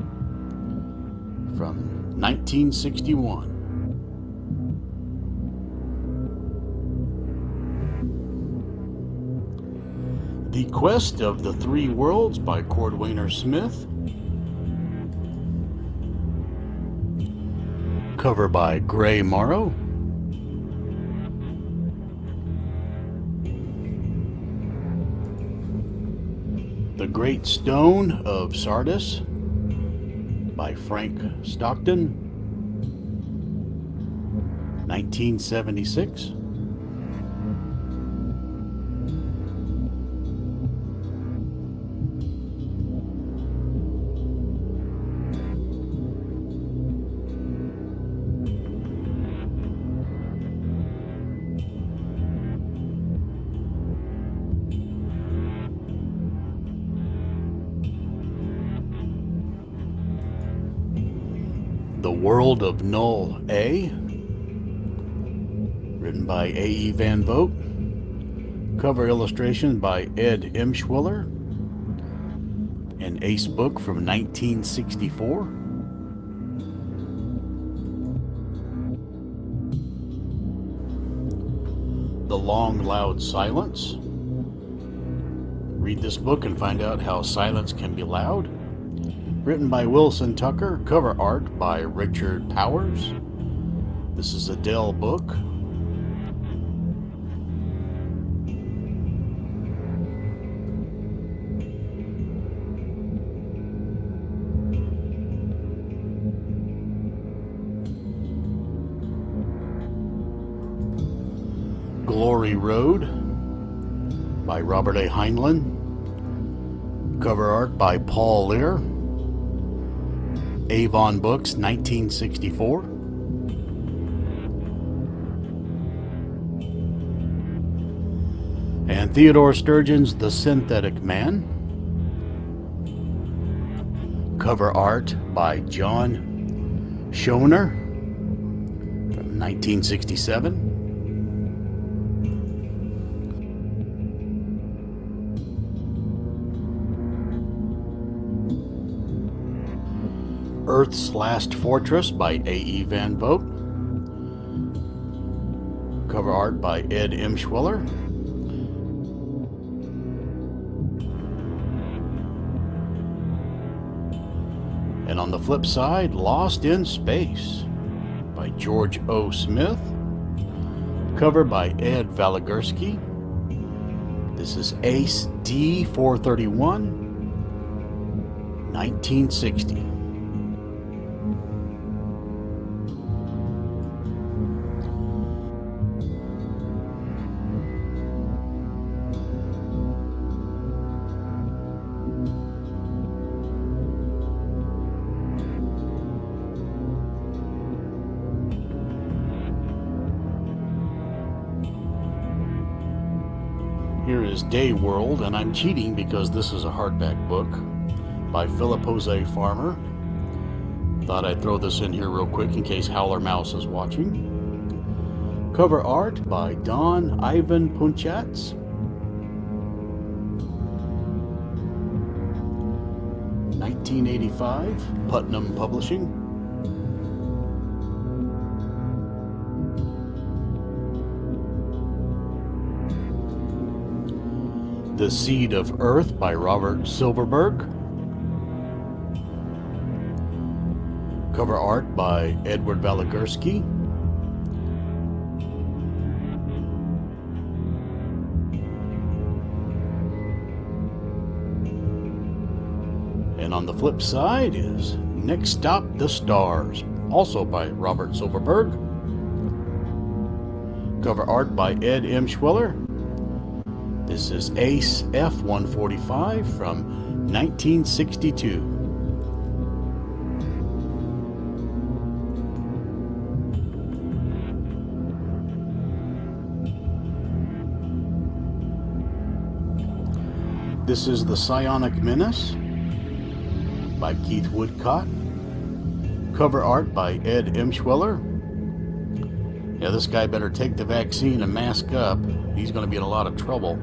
from 1961. The Quest of the Three Worlds by Cordwainer Smith. Cover by Gray Morrow. The Great Stone of Sardis by Frank Stockton, 1976. The World of Null A, written by A.E. Van Vogt. Cover illustration by Ed Emshwiller. An Ace book from 1964. The Long Loud Silence. Read this book and find out how silence can be loud. Written by Wilson Tucker, cover art by Richard Powers. This is a Dell book. Glory Road by Robert A. Heinlein. Cover art by Paul Lear. Avon Books, 1964. And Theodore Sturgeon's The Synthetic Man. Cover art by John Schoner from 1967. Earth's Last Fortress by A.E. Van Vogt. Cover art by Ed Emshwiller. And on the flip side, Lost in Space by George O. Smith. Cover by Ed Valigursky. This is Ace D431, 1960. Here is Day World, and I'm cheating because this is a hardback book by Philip Jose Farmer. Thought I'd throw this in here real quick in case Howler Mouse is watching. Cover art by Don Ivan Punchatz. (1985), Putnam Publishing. The Seed of Earth by Robert Silverberg. Cover art by Edward Valigursky. And on the flip side is Next Stop the Stars, also by Robert Silverberg. Cover art by Ed Emshwiller. This is Ace F145 from 1962. This is The Psionic Menace by Keith Woodcock. Cover art by Ed Emshwiller. Yeah, this guy better take the vaccine and mask up. He's going to be in a lot of trouble.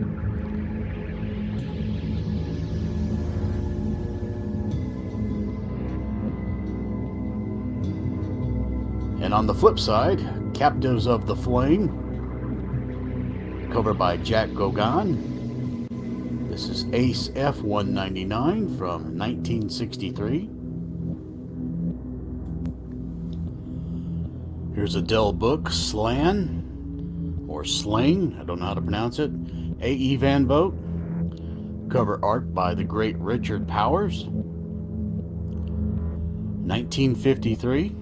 And on the flip side, Captives of the Flame, cover by Jack Gauguin. This is Ace F199 from 1963. Here's a Dell book, Slan, or Sling, I don't know how to pronounce it. A.E. Van Vogt. Cover art by the great Richard Powers. 1953.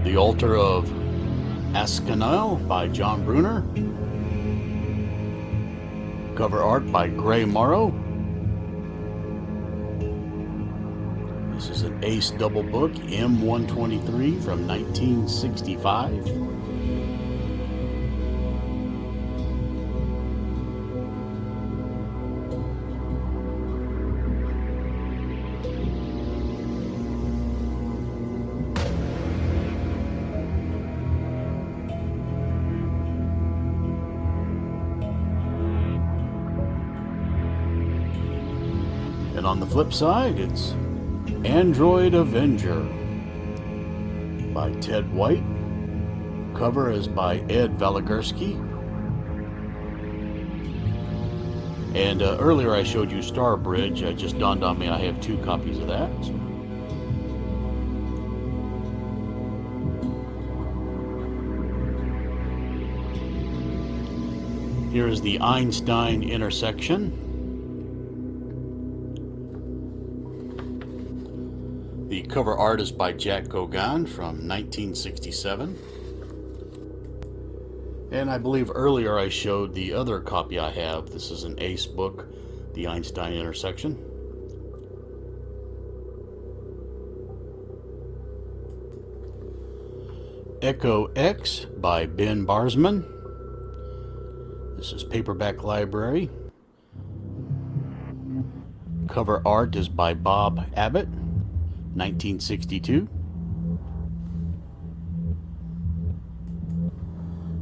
The Altar of Ascanel by John Bruner. Cover art by Gray Morrow. This is an Ace double book, M123 from 1965. And on the flip side, it's Android Avenger by Ted White. Cover is by Ed Valigursky. And earlier I showed you Star Bridge. It just dawned on me I have 2 copies of that. Here is the Einstein intersection. The cover art is by Jack Gauguin from 1967. And I believe earlier I showed the other copy I have. This is an Ace book, The Einstein Intersection. Echo X by Ben Barsman. This is Paperback Library. Cover art is by Bob Abbott, 1962.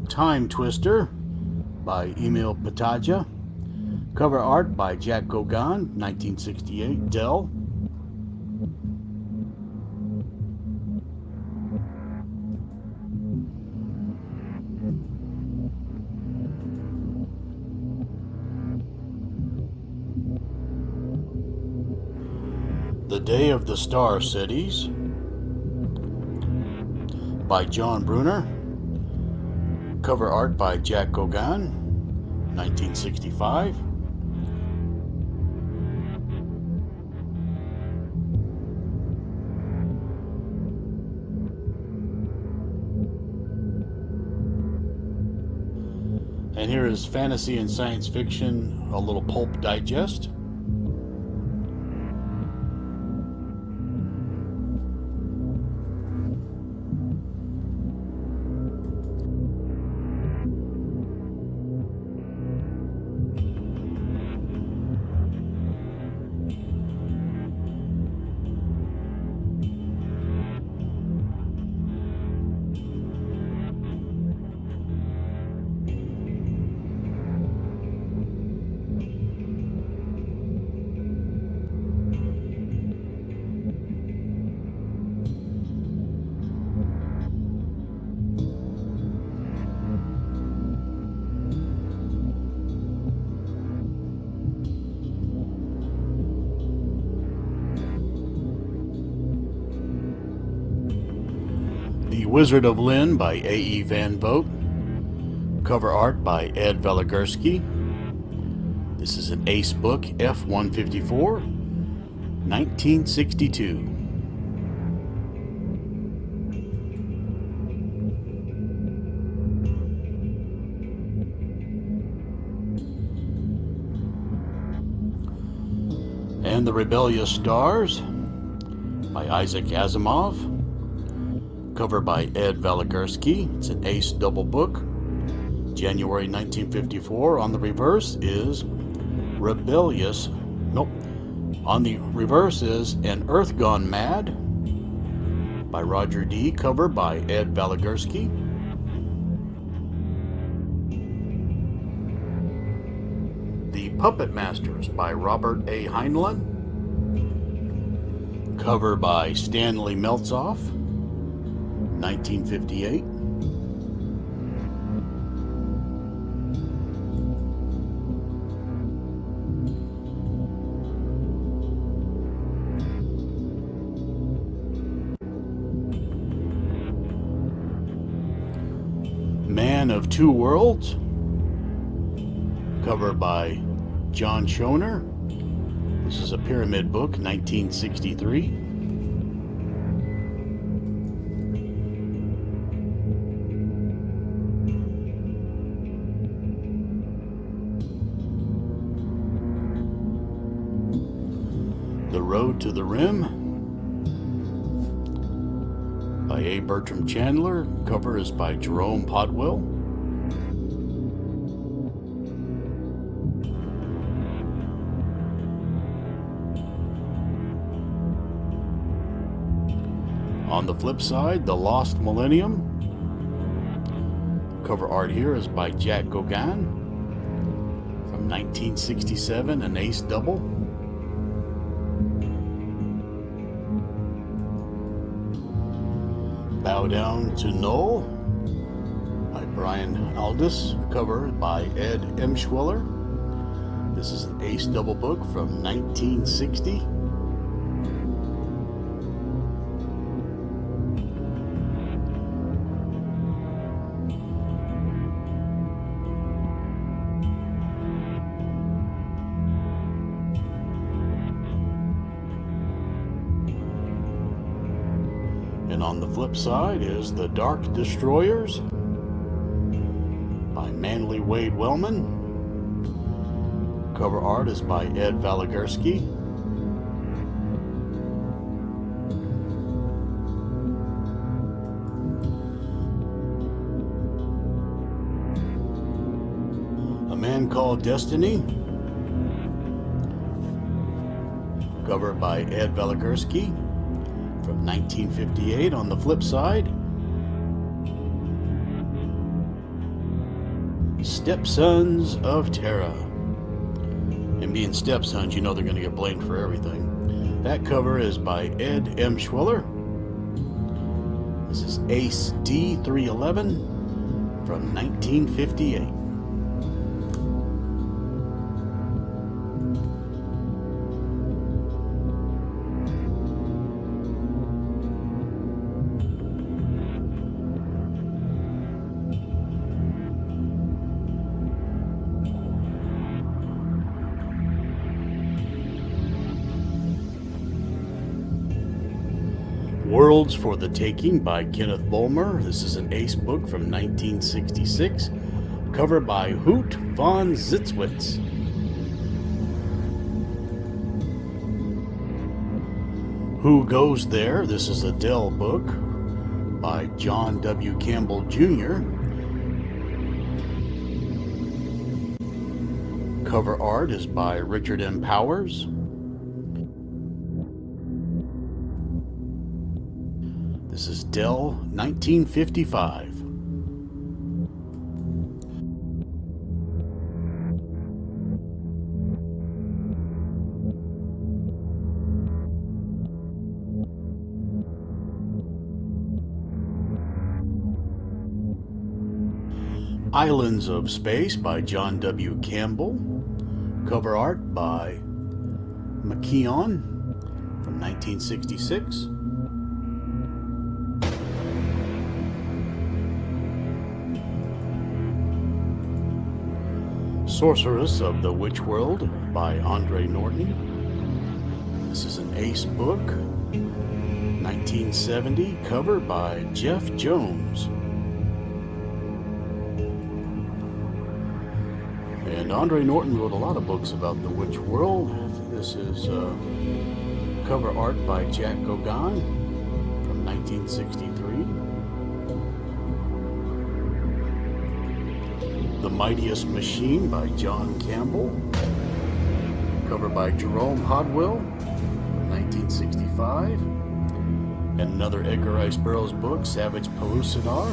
Time Twister by Emil Pataja. Cover art by Jack Gauguin, 1968, Dell. The Day of the Star Cities by John Brunner. Cover art by Jack Gauguin, 1965. And here is Fantasy and Science Fiction, a little pulp digest. The Wizard of Lynn by A.E. Van Vogt. Cover art by Ed Veligersky. This is an Ace book, F-154, 1962. And The Rebellious Stars by Isaac Asimov. Cover by Ed Veligersky. It's an Ace double book. January 1954. On the reverse is Rebellious. Nope. On the reverse is An Earth Gone Mad by Roger D. Cover by Ed Veligersky. The Puppet Masters by Robert A. Heinlein. Cover by Stanley Meltzoff, 1958. Man of Two Worlds. Cover by John Schoner. This is a Pyramid book, 1963. The Road to the Rim by A. Bertram Chandler. Cover is by Jerome Podwell. On the flip side, The Lost Millennium. Cover art here is by Jack Gauguin from 1967, an Ace double. Bow Down to Null by Brian Aldiss. Cover by Ed Emshwiller. This is an Ace double book from 1960. And on the flip side is The Dark Destroyers. Cover art here is by Jack Gauguin from 1967, an Ace double. Bow Down to Null by Brian Aldiss. This is an Ace double book from 1960. And on the flip side is The Dark Destroyers. Cover art here is by Jack Gauguin from 1967, an Ace double. And on the flip side is The Dark Destroyers. by Manly Wade Wellman. Cover art is by Ed Valigursky. A Man Called Destiny. Cover by Ed Valigursky from 1958. On the flip side, Stepsons of Terra. And being stepsons, you know they're going to get blamed for everything. That cover is by Ed M. Schweller. This is Ace D311 from 1958. Worlds for the Taking by Kenneth Bulmer. This is an Ace book from 1966. Cover by Hoot von Zitzwitz. Who Goes There? This is a Dell book by John W. Campbell Jr. Cover art is by Richard M. Powers. This is Dell 1955. Islands of Space by John W. Campbell. Cover art by McKeon from 1966. Sorceress of the Witch World by Andre Norton. This is an Ace book, 1970, cover by Jeff Jones. And Andre Norton wrote a lot of books about the Witch World. This is cover art by Jack Gauguin from 1963. The Mightiest Machine by John Campbell. Cover by Jerome Hodwell from 1965. And another Edgar Rice Burroughs book, Savage Pellucidar.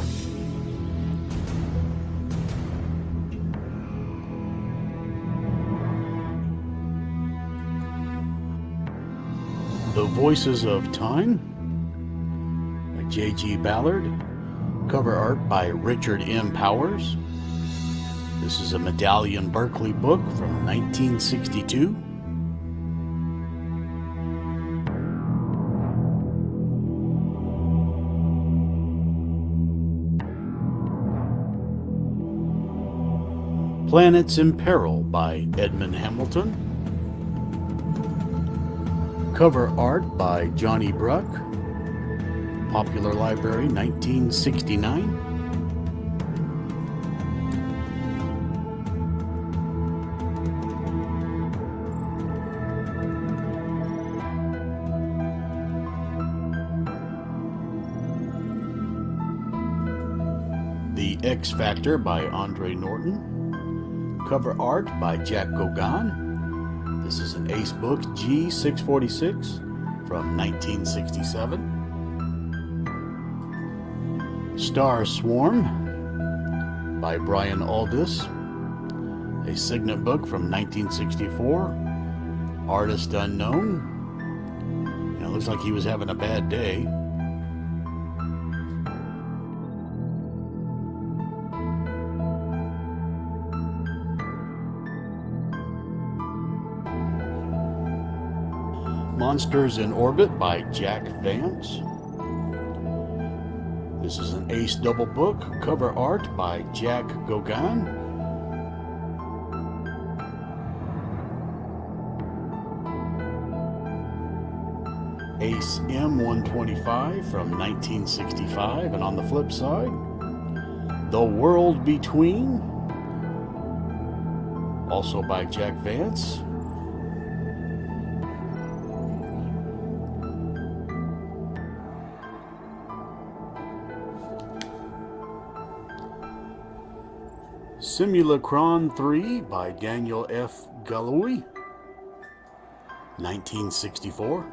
The Voices of Time by J.G. Ballard. Cover art by Richard M. Powers. This is a Medallion Berkeley book from 1962. Planets in Peril by Edmund Hamilton. Cover art by Johnny Bruck. Popular Library, 1969. The X Factor by Andre Norton. Cover art by Jack Gauguin. This is an Ace book, G646 from 1967. Star Swarm by Brian Aldiss. A Signet book from 1964. Artist unknown. And it looks like he was having a bad day. Monsters in Orbit by Jack Vance. This is an Ace double book, cover art by Jack Gauguin. Ace M125 from 1965, and on the flip side, The World Between also by Jack Vance. Simulacron 3 by Daniel F. Galloui, 1964.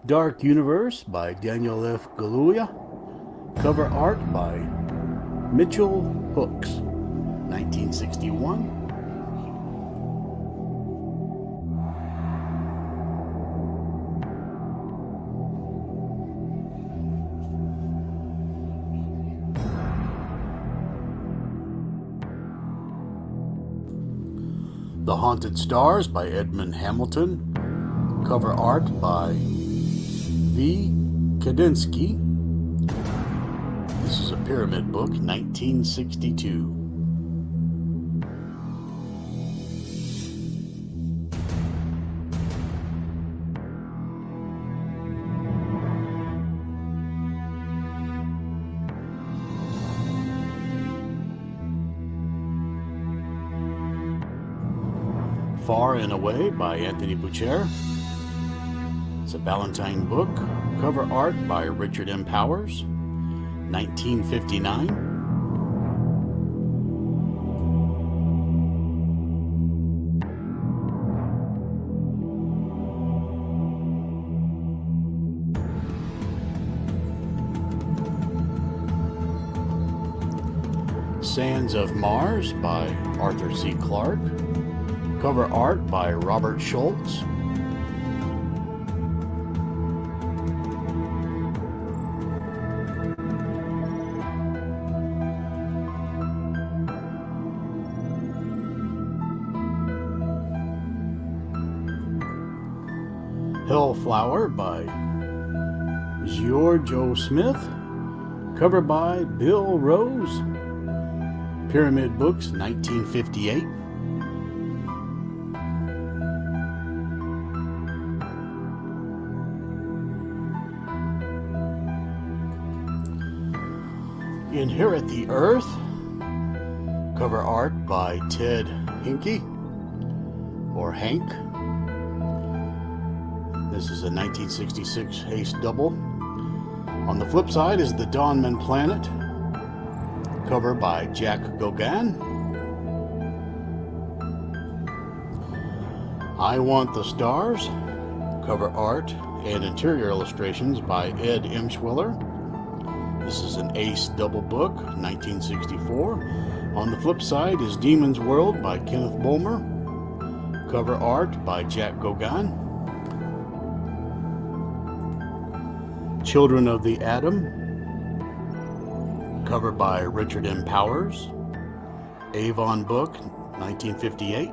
Dark Universe by Daniel F. Galloui, cover art by Mitchell Hooks, 1961. The Haunted Stars by Edmund Hamilton, cover art by V. Kandinsky. This is a Pyramid book, 1962. Far and Away by Anthony Boucher. It's a Ballantine book. Cover art by Richard M. Powers, 1959. Sands of Mars by Arthur C. Clarke. Cover art by Robert Schultz. Hellflower by George O. Smith. Cover by Bill Rose. Pyramid Books, 1958. Inherit the Earth, cover art by Ted Hincke, or Hank. This is a 1966 Haste double. On the flip side is The Dawnman Planet, cover by Jack Gauguin. I Want the Stars, cover art and interior illustrations by Ed Emshwiller. This is an Ace double book, 1964. On the flip side is Demon's World by Kenneth Bulmer. Cover art by Jack Gauguin. Children of the Atom. Cover by Richard M. Powers. Avon book, 1958.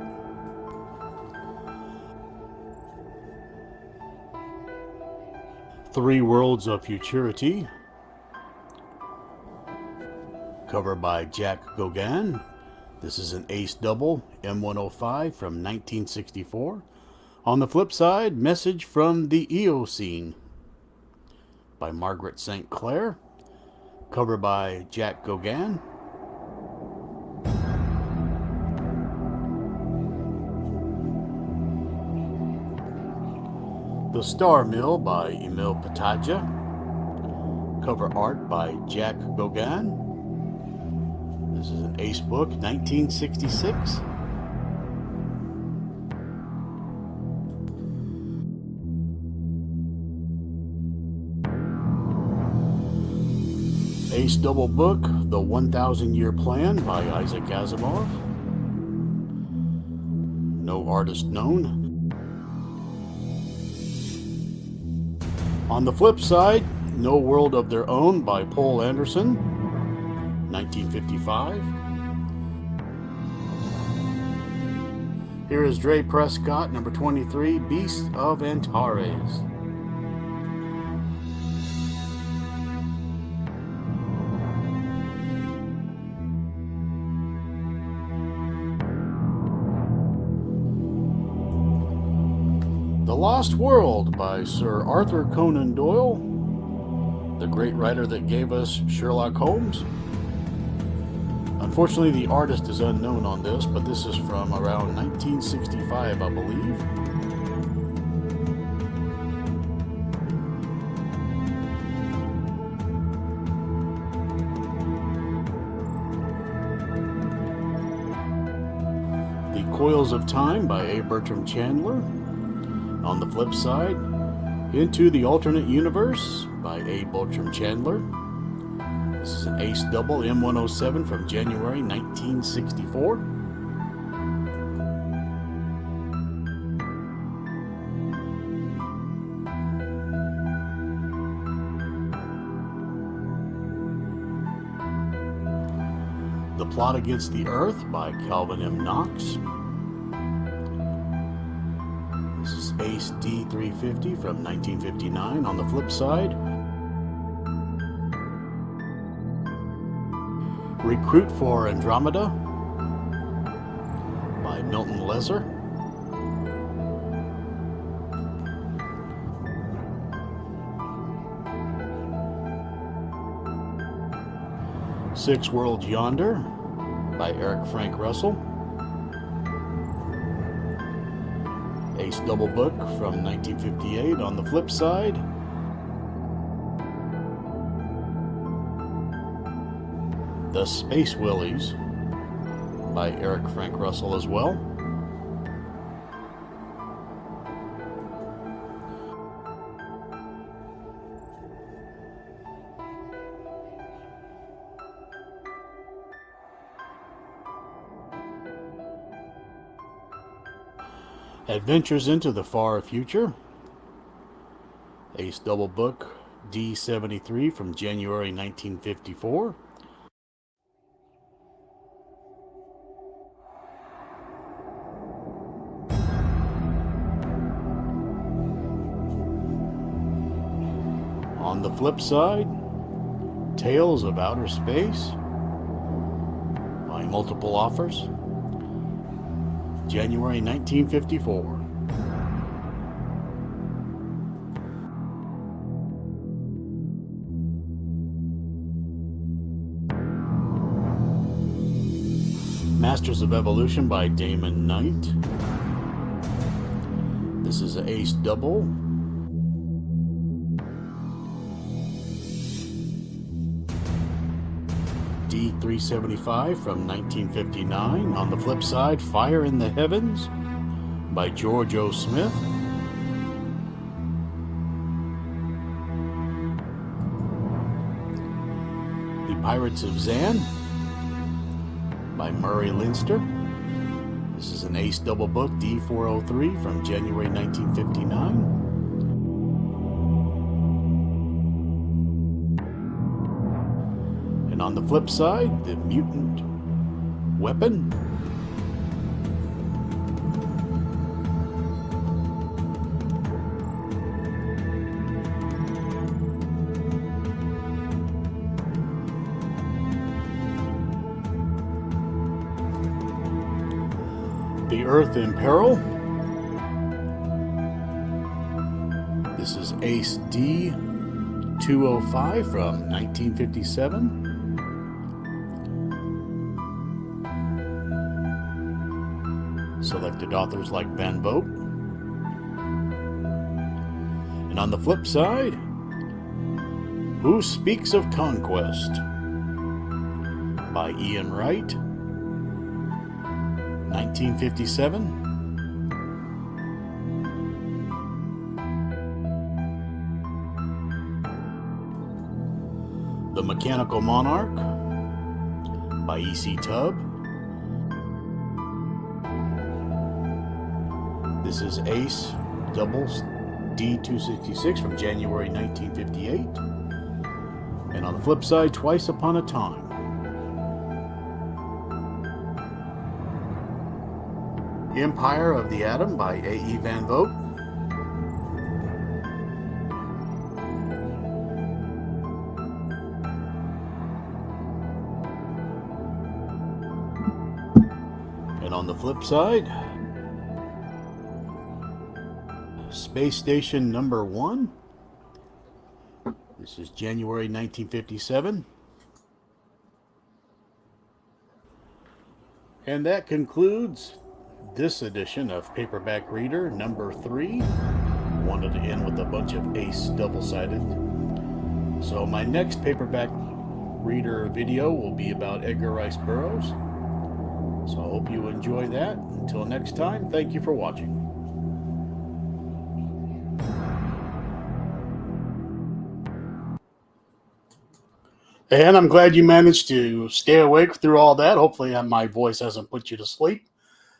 Three Worlds of Futurity. Cover by Jack Gauguin. This is an Ace double, M105 from 1964. On the flip side, Message from the Eocene by Margaret St. Clair. Cover by Jack Gauguin. The Star Mill by Emil Pataja. Cover art by Jack Gauguin. This is an Ace book, 1966. Ace double book, The 1,000-Year Plan by Isaac Asimov. No artist known. On the flip side, No World of Their Own by Poul Anderson, 1955. Here is Dre Prescott, number 23, Beasts of Antares. The Lost World by Sir Arthur Conan Doyle, the great writer that gave us Sherlock Holmes. Unfortunately, the artist is unknown on this, but this is from around 1965, I believe. The Coils of Time by A. Bertram Chandler. On the flip side, Into the Alternate Universe by A. Bertram Chandler. This is an ace double M107 from January 1964. The Plot Against the Earth by Calvin M. Knox. This is Ace D350 from 1959. On the flip side, Recruit for Andromeda by Milton Lesser. Six Worlds Yonder by Eric Frank Russell. Ace Double Book from 1958. On the flip side, The Space Willies by Eric Frank Russell as well. Adventures into the Far Future. Ace Double Book D73 from January 1954. On the flip side, Tales of Outer Space by Multiple Offers, January 1954. Masters of Evolution by Damon Knight. This is an ace double. D375 from 1959. On the flip side, Fire in the Heavens by George O. Smith. The Pirates of Zan by Murray Leinster. This is an ace double book, D403 from January 1959. And on the flip side, The Mutant Weapon. The Earth in Peril. This is Ace D205 from 1957. Selected authors like Van Vogt. And on the flip side, Who Speaks of Conquest by Ian Wright, 1957. The Mechanical Monarch by E.C. Tubb. This is Ace Doubles D266 from January 1958. And on the flip side, Twice Upon a Time. Empire of the Atom by A.E. Van Vogt. And on the flip side, Space Station number 1. This is January 1957. And that concludes this edition of Paperback Reader number 3. Wanted to end with a bunch of Ace double-sided. So my next Paperback Reader video will be about Edgar Rice Burroughs. So I hope you enjoy that. Until next time, thank you for watching. And I'm glad you managed to stay awake through all that. Hopefully my voice hasn't put you to sleep.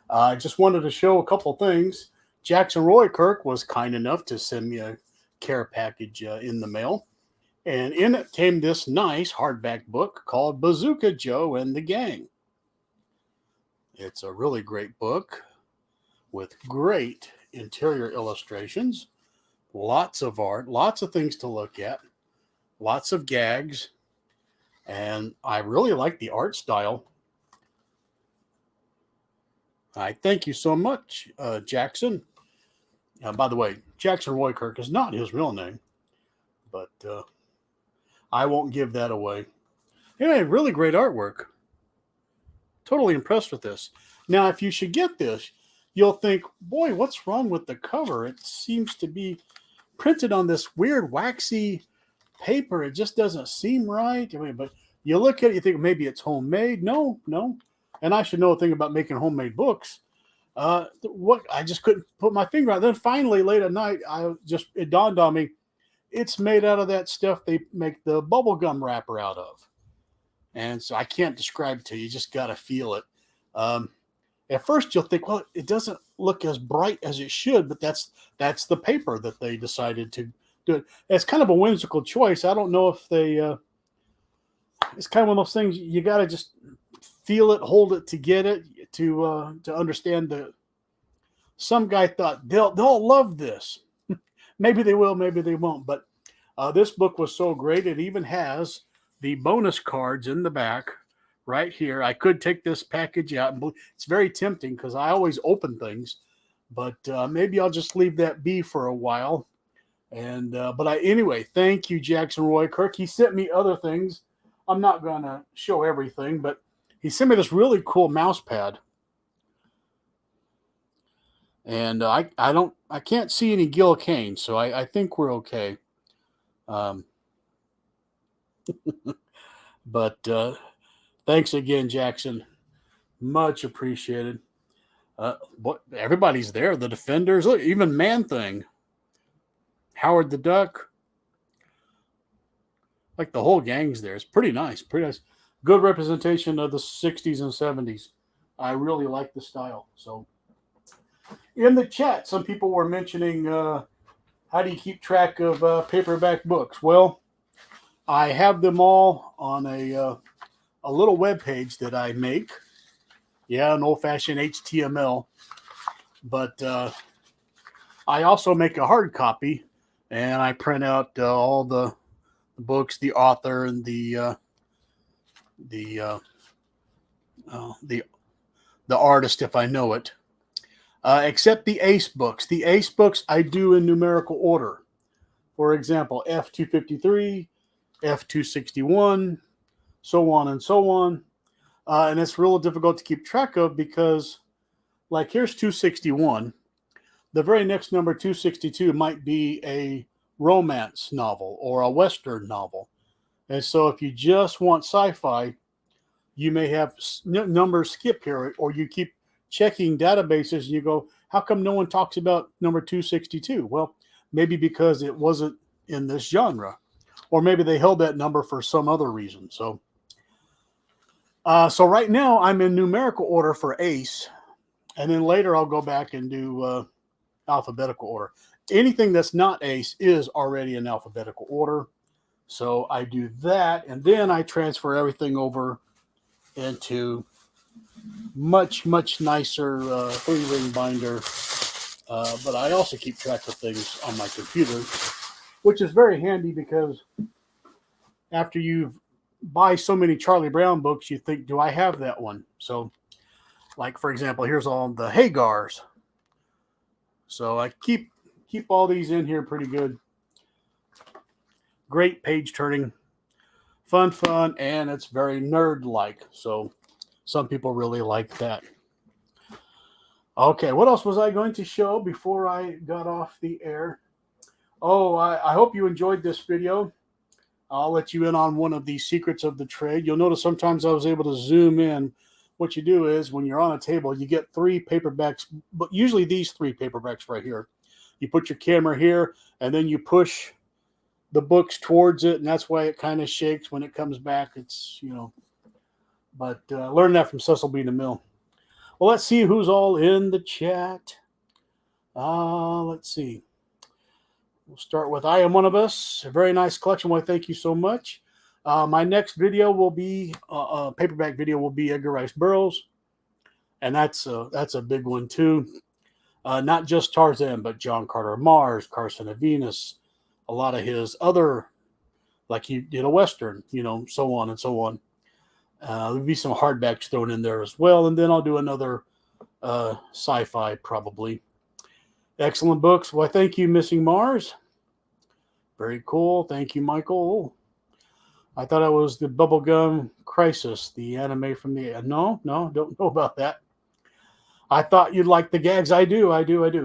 I just wanted to show a couple things. Jackson Roykirk was kind enough to send me a care package in the mail. And in it came this nice hardback book called Bazooka Joe and the Gang. It's a really great book with great interior illustrations, lots of art, lots of things to look at, lots of gags. And I really like the art style. I thank you so much, Jackson. By the way, Jackson Roykirk is not his real name, but I won't give that away. Anyway, really great artwork. Totally impressed with this. Now, if you should get this, you'll think, boy, what's wrong with the cover? It seems to be printed on this weird waxy paper. It just doesn't seem right. I mean, but you look at it, you think maybe it's homemade. No. And I should know a thing about making homemade books. What I just couldn't put my finger on. Then finally, late at night, it dawned on me, it's made out of that stuff they make the bubble gum wrapper out of. And so I can't describe it to you. You just got to feel it. At first, you'll think, well, it doesn't look as bright as it should, but that's the paper that they decided to do it. It's kind of a whimsical choice. I don't know if they. It's kind of one of those things you got to just feel it, hold it to get it, to understand the. Some guy thought they'll love this. Maybe they will, maybe they won't. But this book was so great. It even has the bonus cards in the back right here. I could take this package out, and it's very tempting because I always open things. But maybe I'll just leave that be for a while. And anyway, thank you, Jackson Roykirk. He sent me other things. I'm not going to show everything, but he sent me this really cool mouse pad. And I can't see any Gil Kane, so I think we're okay. But thanks again, Jackson. Much appreciated. Everybody's there. The Defenders, look, even Man-Thing, Howard the Duck. Like the whole gang's there. It's pretty nice. Pretty nice. Good representation of the 60s and 70s. I really like the style. So in the chat, some people were mentioning how do you keep track of paperback books? Well, I have them all on a little web page that I make. Yeah, an old-fashioned HTML. But I also make a hard copy, and I print out all the books, the author, and the artist if I know it. Except the Ace books. The Ace books I do in numerical order. For example, F253, F261, so on and so on. And it's real difficult to keep track of because, like, here's 261. The very next number, 262, might be a romance novel or a Western novel. And so if you just want sci-fi, you may have numbers skip here, or you keep checking databases and you go, how come no one talks about number 262? Well, maybe because it wasn't in this genre, or maybe they held that number for some other reason. So right now I'm in numerical order for Ace, and then later I'll go back and do alphabetical order. Anything that's not Ace is already in alphabetical order. So I do that, and then I transfer everything over into much nicer 3-ring binder. But I also keep track of things on my computer, which is very handy because after you buy so many Charlie Brown books, you think, do I have that one? So, like, for example, here's all the Hagars. So I keep keep all these in here pretty good. Great page turning, fun, and it's very nerd-like. So some people really like that. Okay, what else was I going to show before I got off the air? Oh, I hope you enjoyed this video. I'll let you in on one of the secrets of the trade. You'll notice sometimes I was able to zoom in. What you do is when you're on a table, you get 3 paperbacks, but usually these 3 paperbacks right here. You put your camera here, and then you push the books towards it, and that's why it kind of shakes when it comes back. It's, but learn that from Cecil B. DeMille. Well, let's see who's all in the chat. Let's see. We'll start with I Am One of Us. A very nice collection. Why, thank you so much. My next video will be paperback video will be Edgar Rice Burroughs, and that's a big one too. Not just Tarzan, but John Carter of Mars, Carson of Venus, a lot of his other, like he did a Western, so on and so on. There'll be some hardbacks thrown in there as well, and then I'll do another sci-fi probably. Excellent books. Why, thank you, Missing Mars. Very cool. Thank you, Michael. I thought it was the Bubblegum Crisis, the anime from the... No, don't know about that. I thought you'd like the gags. I do.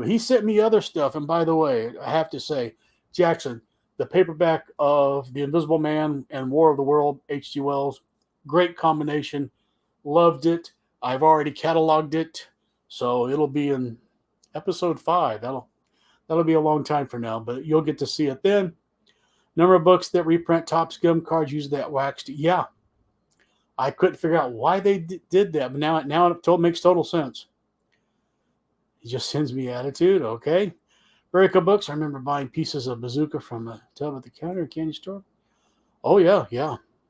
He sent me other stuff, and by the way, I have to say, Jackson, the paperback of The Invisible Man and War of the World, H.G. Wells, great combination. Loved it. I've already cataloged it, so it'll be in episode 5. That'll be a long time from now, but you'll get to see it then. Number of books that reprint Topps gum cards use that waxed. Yeah, I couldn't figure out why they did that, but now it makes total sense. He just sends me attitude. Okay. Very cool books. I remember buying pieces of bazooka from a tub at the counter at candy store. Oh, yeah.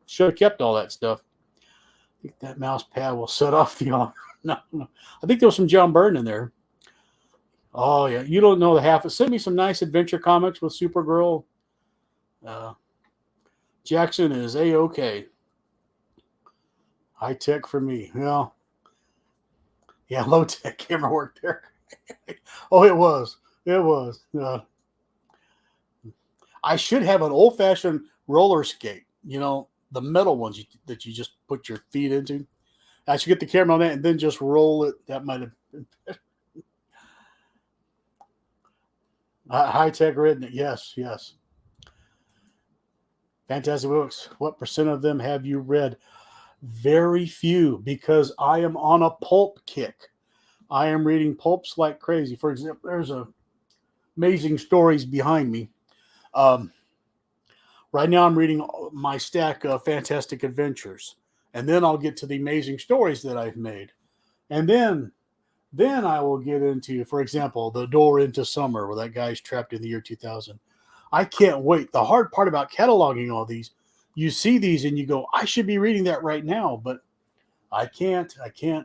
Should have kept all that stuff. I think that mouse pad will set off the alarm. No. I think there was some John Byrne in there. Oh, yeah. You don't know the half. Send me some nice adventure comics with Supergirl. Jackson is A-OK. High tech for me. Well, yeah, low tech camera work there. Oh, it was. I should have an old-fashioned roller skate, the metal ones that you just put your feet into. I should get the camera on that and then just roll it. That might have been better. High-tech redneck. Yes. Fantastic books. What % of them have you read? Very few, because I am on a pulp kick. I am reading pulps like crazy. For example, there's amazing stories behind me. Right now I'm reading my stack of Fantastic Adventures. And then I'll get to the amazing stories that I've made. And then I will get into, for example, The Door into Summer, where that guy's trapped in the year 2000. I can't wait. The hard part about cataloging all these, you see these and you go, I should be reading that right now, but I can't.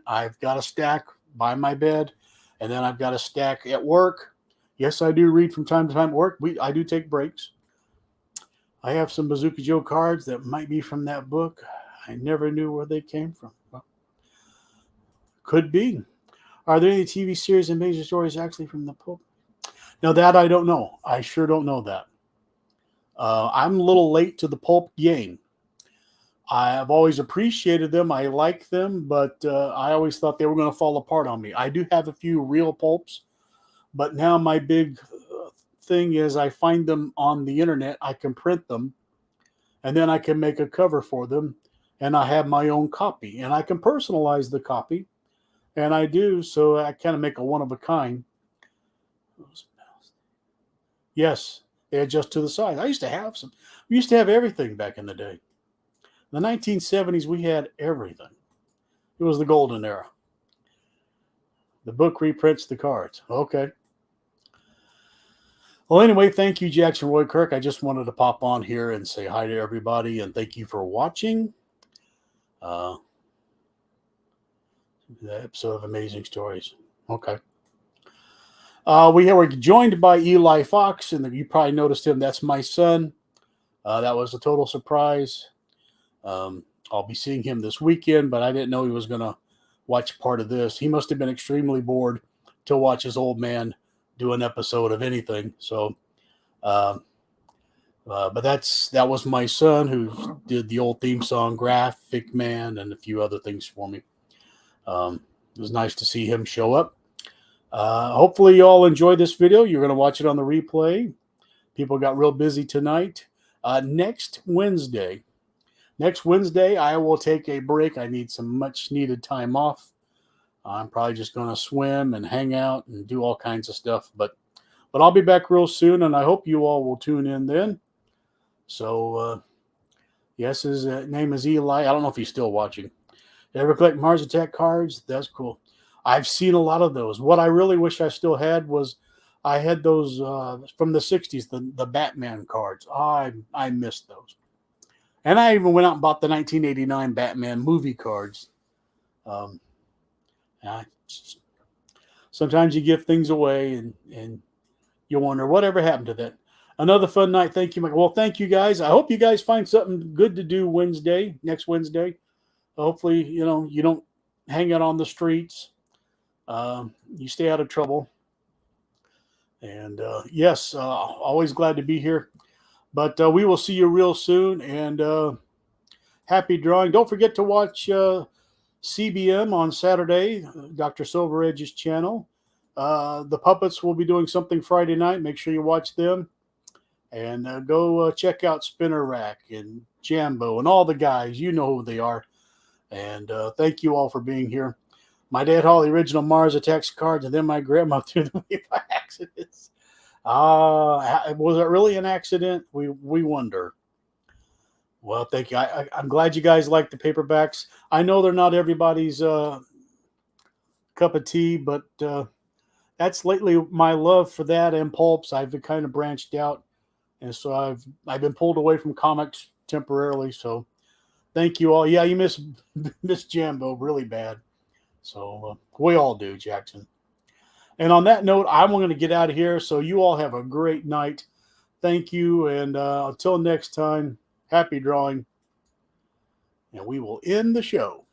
I've got a stack by my bed, and then I've got a stack at work. Yes, I do read from time to time at work. I do take breaks. I have some Bazooka Joe cards that might be from that book. I never knew where they came from. Well, could be. Are there any TV series and major stories actually from the pulp? Now that I don't know. I sure don't know that. I'm a little late to the pulp game. I've always appreciated them. I like them, but I always thought they were going to fall apart on me. I do have a few real pulps, but now my big thing is I find them on the internet. I can print them, and then I can make a cover for them, and I have my own copy, and I can personalize the copy, and I do, so I kind of make a one-of-a-kind. Yes, they adjust to the size. I used to have some. We used to have everything back in the day. In the 1970s, we had everything. It was the golden era. The book reprints the cards. Okay. Well, anyway, thank you, Jackson Roy Kirk. I just wanted to pop on here and say hi to everybody, and thank you for watching the episode of Amazing Stories. Okay. We were joined by Eli Fox, and you probably noticed him. That's my son. That was a total surprise. I'll be seeing him this weekend, but I didn't know he was going to watch part of this. He must have been extremely bored to watch his old man do an episode of anything. So, uh, but that was my son who did the old theme song, Graphic Man, and a few other things for me. It was nice to see him show up. Hopefully you all enjoyed this video. You're going to watch it on the replay. People got real busy tonight. Next Wednesday, I will take a break. I need some much needed time off. I'm probably just going to swim and hang out and do all kinds of stuff. But I'll be back real soon, and I hope you all will tune in then. So, yes, his name is Eli. I don't know if he's still watching. Ever collect Mars Attack cards? That's cool. I've seen a lot of those. What I really wish I still had was I had those from the 60s, the Batman cards. I missed those. And I even went out and bought the 1989 Batman movie cards. Sometimes you give things away and you wonder whatever happened to that. Another fun night. Thank you, Mike. Well, thank you guys. I hope you guys find something good to do next Wednesday. Hopefully, you don't hang out on the streets. You stay out of trouble. And yes, always glad to be here. But we will see you real soon. And happy drawing. Don't forget to watch CBM on Saturday, Dr. Silver Edge's channel. The puppets will be doing something Friday night. Make sure you watch them. And go check out Spinner Rack and Jambo and all the guys. You know who they are. And thank you all for being here. My dad hauled the original Mars Attacks cards, and then my grandma threw them away by accident. Was it really an accident? We wonder. Well, thank you. I'm glad you guys like the paperbacks. I know they're not everybody's cup of tea, but that's lately my love for that and pulps. I've kind of branched out, and so I've been pulled away from comics temporarily. So thank you all. Yeah, you miss Jambo really bad. So we all do, Jackson. And on that note, I'm going to get out of here. So you all have a great night. Thank you. And until next time, happy drawing. And we will end the show.